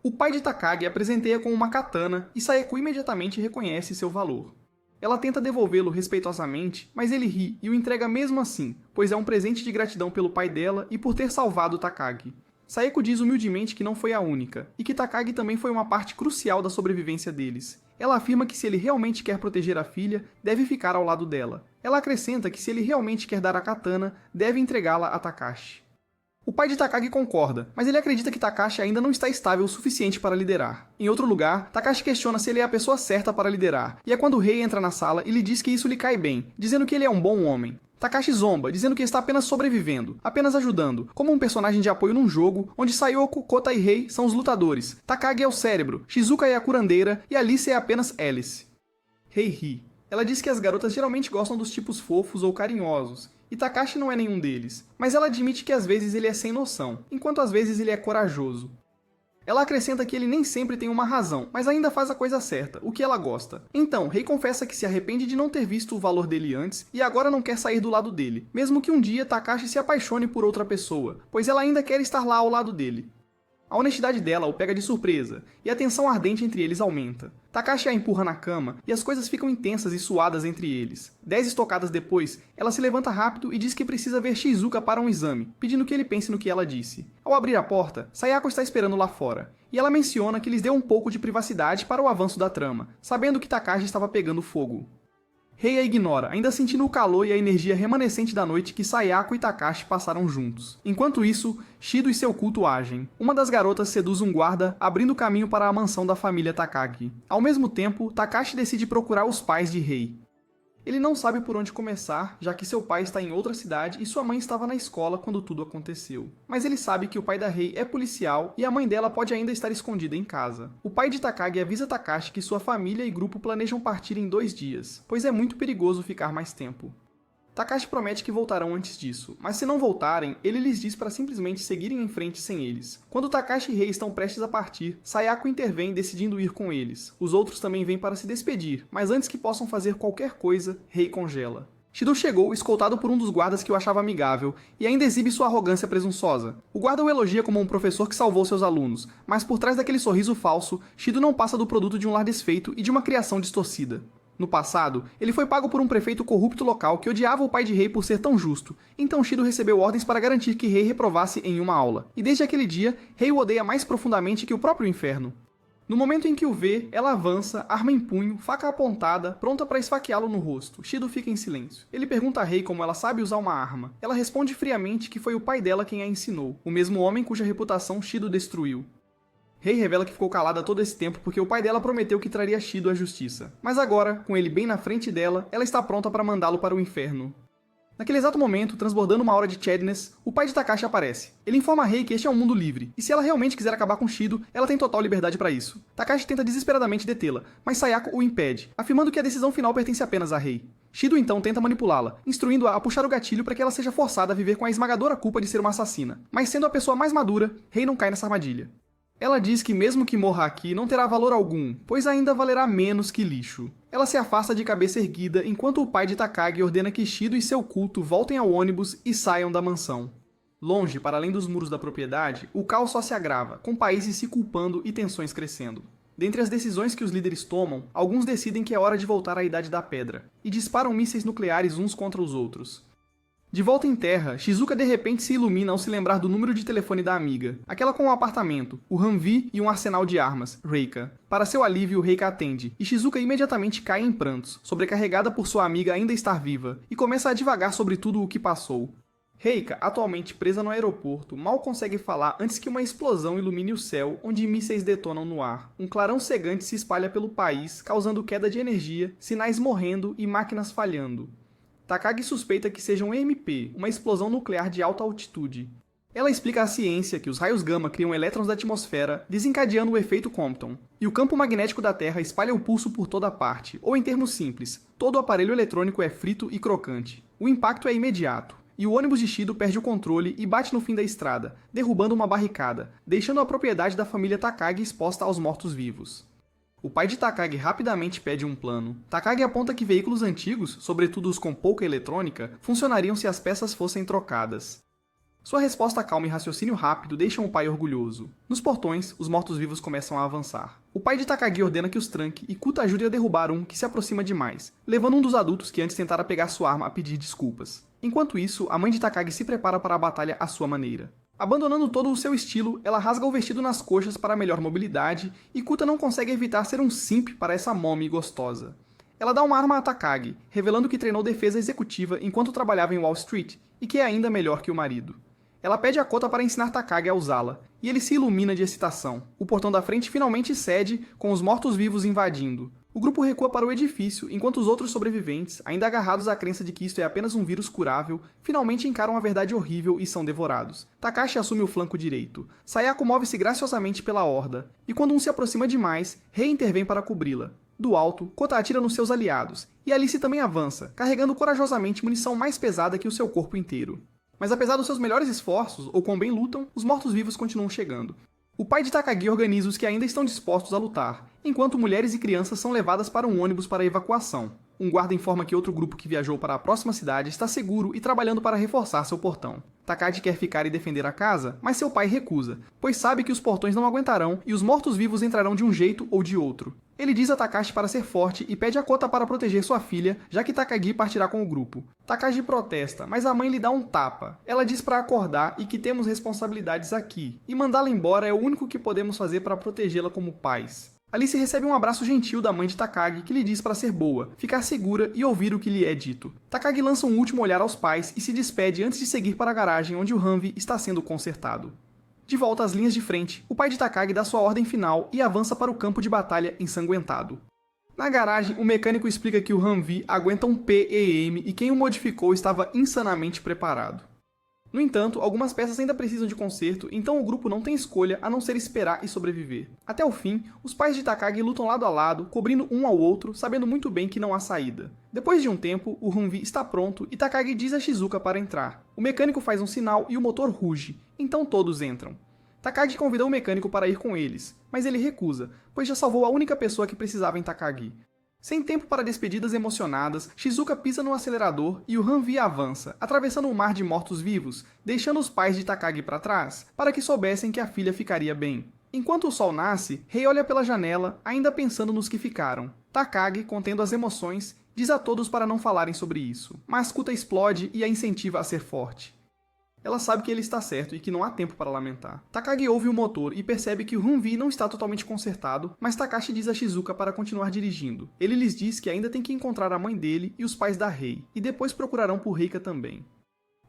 O pai de Takagi a presenteia com uma katana e Saeko imediatamente reconhece seu valor. Ela tenta devolvê-lo respeitosamente, mas ele ri e o entrega mesmo assim, pois é um presente de gratidão pelo pai dela e por ter salvado Takagi. Saeko diz humildemente que não foi a única, e que Takagi também foi uma parte crucial da sobrevivência deles. Ela afirma que se ele realmente quer proteger a filha, deve ficar ao lado dela. Ela acrescenta que se ele realmente quer dar a katana, deve entregá-la a Takashi. O pai de Takagi concorda, mas ele acredita que Takashi ainda não está estável o suficiente para liderar. Em outro lugar, Takashi questiona se ele é a pessoa certa para liderar, e é quando o rei entra na sala e lhe diz que isso lhe cai bem, dizendo que ele é um bom homem. Takashi zomba, dizendo que está apenas sobrevivendo, apenas ajudando, como um personagem de apoio num jogo, onde Sayoko, Kota e Rei são os lutadores, Takagi é o cérebro, Shizuka é a curandeira e Alice é apenas Alice. Rei ri. Ela diz que as garotas geralmente gostam dos tipos fofos ou carinhosos, e Takashi não é nenhum deles, mas ela admite que às vezes ele é sem noção, enquanto às vezes ele é corajoso. Ela acrescenta que ele nem sempre tem uma razão, mas ainda faz a coisa certa, o que ela gosta. Então, Rei confessa que se arrepende de não ter visto o valor dele antes e agora não quer sair do lado dele, mesmo que um dia Takashi se apaixone por outra pessoa, pois ela ainda quer estar lá ao lado dele. A honestidade dela o pega de surpresa, e a tensão ardente entre eles aumenta. Takashi a empurra na cama, e as coisas ficam intensas e suadas entre eles. 10 estocadas depois, ela se levanta rápido e diz que precisa ver Shizuka para um exame, pedindo que ele pense no que ela disse. Ao abrir a porta, Sayako está esperando lá fora, e ela menciona que lhes deu um pouco de privacidade para o avanço da trama, sabendo que Takashi estava pegando fogo. Rei a ignora, ainda sentindo o calor e a energia remanescente da noite que Sayako e Takashi passaram juntos. Enquanto isso, Shido e seu culto agem. Uma das garotas seduz um guarda, abrindo caminho para a mansão da família Takagi. Ao mesmo tempo, Takashi decide procurar os pais de Rei. Ele não sabe por onde começar, já que seu pai está em outra cidade e sua mãe estava na escola quando tudo aconteceu. Mas ele sabe que o pai da Rei é policial e a mãe dela pode ainda estar escondida em casa. O pai de Takagi avisa Takashi que sua família e grupo planejam partir em 2 dias, pois é muito perigoso ficar mais tempo. Takashi promete que voltarão antes disso, mas se não voltarem, ele lhes diz para simplesmente seguirem em frente sem eles. Quando Takashi e Rei estão prestes a partir, Sayako intervém decidindo ir com eles. Os outros também vêm para se despedir, mas antes que possam fazer qualquer coisa, Rei congela. Shido chegou, escoltado por um dos guardas que o achava amigável, e ainda exibe sua arrogância presunçosa. O guarda o elogia como um professor que salvou seus alunos, mas por trás daquele sorriso falso, Shido não passa do produto de um lar desfeito e de uma criação distorcida. No passado, ele foi pago por um prefeito corrupto local que odiava o pai de Rei por ser tão justo, então Shido recebeu ordens para garantir que Rei reprovasse em uma aula, e desde aquele dia, Rei o odeia mais profundamente que o próprio inferno. No momento em que o vê, ela avança, arma em punho, faca apontada, pronta para esfaqueá-lo no rosto. Shido fica em silêncio. Ele pergunta a Rei como ela sabe usar uma arma. Ela responde friamente que foi o pai dela quem a ensinou, o mesmo homem cuja reputação Shido destruiu. Rei revela que ficou calada todo esse tempo porque o pai dela prometeu que traria Shido à justiça. Mas agora, com ele bem na frente dela, ela está pronta para mandá-lo para o inferno. Naquele exato momento, transbordando uma aura de Chadness, o pai de Takashi aparece. Ele informa a Rei que este é um mundo livre, e se ela realmente quiser acabar com Shido, ela tem total liberdade para isso. Takashi tenta desesperadamente detê-la, mas Sayako o impede, afirmando que a decisão final pertence apenas a Rei. Shido então tenta manipulá-la, instruindo-a a puxar o gatilho para que ela seja forçada a viver com a esmagadora culpa de ser uma assassina. Mas sendo a pessoa mais madura, Rei não cai nessa armadilha. Ela diz que mesmo que morra aqui não terá valor algum, pois ainda valerá menos que lixo. Ela se afasta de cabeça erguida enquanto o pai de Takagi ordena que Shido e seu culto voltem ao ônibus e saiam da mansão. Longe, para além dos muros da propriedade, o caos só se agrava, com países se culpando e tensões crescendo. Dentre as decisões que os líderes tomam, alguns decidem que é hora de voltar à Idade da Pedra, e disparam mísseis nucleares uns contra os outros. De volta em terra, Shizuka de repente se ilumina ao se lembrar do número de telefone da amiga, aquela com um apartamento, o Humvee e um arsenal de armas, Reika. Para seu alívio, Reika atende, e Shizuka imediatamente cai em prantos, sobrecarregada por sua amiga ainda estar viva, e começa a divagar sobre tudo o que passou. Reika, atualmente presa no aeroporto, mal consegue falar antes que uma explosão ilumine o céu, onde mísseis detonam no ar. Um clarão cegante se espalha pelo país, causando queda de energia, sinais morrendo e máquinas falhando. Takagi suspeita que seja um EMP, uma explosão nuclear de alta altitude. Ela explica à ciência que os raios gama criam elétrons da atmosfera, desencadeando o efeito Compton, e o campo magnético da Terra espalha o pulso por toda parte, ou em termos simples, todo o aparelho eletrônico é frito e crocante. O impacto é imediato, e o ônibus de Shido perde o controle e bate no fim da estrada, derrubando uma barricada, deixando a propriedade da família Takagi exposta aos mortos-vivos. O pai de Takagi rapidamente pede um plano. Takagi aponta que veículos antigos, sobretudo os com pouca eletrônica, funcionariam se as peças fossem trocadas. Sua resposta calma e raciocínio rápido deixam o pai orgulhoso. Nos portões, os mortos-vivos começam a avançar. O pai de Takagi ordena que os tranque e Kuta ajude a derrubar um que se aproxima demais, levando um dos adultos que antes tentara pegar sua arma a pedir desculpas. Enquanto isso, a mãe de Takagi se prepara para a batalha à sua maneira. Abandonando todo o seu estilo, ela rasga o vestido nas coxas para melhor mobilidade, e Kuta não consegue evitar ser um simp para essa mommy gostosa. Ela dá uma arma a Takagi, revelando que treinou defesa executiva enquanto trabalhava em Wall Street, e que é ainda melhor que o marido. Ela pede a Kota para ensinar Takagi a usá-la, e ele se ilumina de excitação. O portão da frente finalmente cede, com os mortos-vivos invadindo. O grupo recua para o edifício, enquanto os outros sobreviventes, ainda agarrados à crença de que isto é apenas um vírus curável, finalmente encaram a verdade horrível e são devorados. Takashi assume o flanco direito. Sayako move-se graciosamente pela horda, e quando um se aproxima demais, Rei intervém para cobri-la. Do alto, Kota atira nos seus aliados, e Alice também avança, carregando corajosamente munição mais pesada que o seu corpo inteiro. Mas apesar dos seus melhores esforços, ou quão bem lutam, os mortos-vivos continuam chegando. O pai de Takagi organiza os que ainda estão dispostos a lutar, enquanto mulheres e crianças são levadas para um ônibus para evacuação. Um guarda informa que outro grupo que viajou para a próxima cidade está seguro e trabalhando para reforçar seu portão. Takagi quer ficar e defender a casa, mas seu pai recusa, pois sabe que os portões não aguentarão e os mortos-vivos entrarão de um jeito ou de outro. Ele diz a Takashi para ser forte e pede a Kota para proteger sua filha, já que Takagi partirá com o grupo. Takagi protesta, mas a mãe lhe dá um tapa. Ela diz para acordar e que temos responsabilidades aqui, e mandá-la embora é o único que podemos fazer para protegê-la como pais. Alice recebe um abraço gentil da mãe de Takagi que lhe diz para ser boa, ficar segura e ouvir o que lhe é dito. Takagi lança um último olhar aos pais e se despede antes de seguir para a garagem onde o Humvee está sendo consertado. De volta às linhas de frente, o pai de Takagi dá sua ordem final e avança para o campo de batalha ensanguentado. Na garagem, o mecânico explica que o Humvee aguenta um PEM e quem o modificou estava insanamente preparado. No entanto, algumas peças ainda precisam de conserto, então o grupo não tem escolha a não ser esperar e sobreviver. Até o fim, os pais de Takagi lutam lado a lado, cobrindo um ao outro, sabendo muito bem que não há saída. Depois de um tempo, o Humvee está pronto e Takagi diz a Shizuka para entrar. O mecânico faz um sinal e o motor ruge, então todos entram. Takagi convida o mecânico para ir com eles, mas ele recusa, pois já salvou a única pessoa que precisava em Takagi. Sem tempo para despedidas emocionadas, Shizuka pisa no acelerador e o Humvee avança, atravessando um mar de mortos-vivos, deixando os pais de Takagi para trás, para que soubessem que a filha ficaria bem. Enquanto o sol nasce, Rei olha pela janela, ainda pensando nos que ficaram. Takagi, contendo as emoções, diz a todos para não falarem sobre isso, mas Kuta explode e a incentiva a ser forte. Ela sabe que ele está certo e que não há tempo para lamentar. Takagi ouve o motor e percebe que o Humvee não está totalmente consertado, mas Takashi diz a Shizuka para continuar dirigindo. Ele lhes diz que ainda tem que encontrar a mãe dele e os pais da Rei, e depois procurarão por Reika também.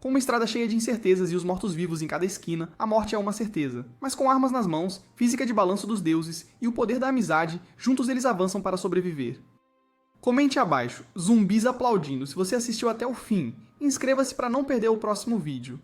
Com uma estrada cheia de incertezas e os mortos-vivos em cada esquina, a morte é uma certeza. Mas com armas nas mãos, física de balanço dos deuses e o poder da amizade, juntos eles avançam para sobreviver. Comente abaixo, zumbis aplaudindo se você assistiu até o fim, Inscreva-se para não perder o próximo vídeo.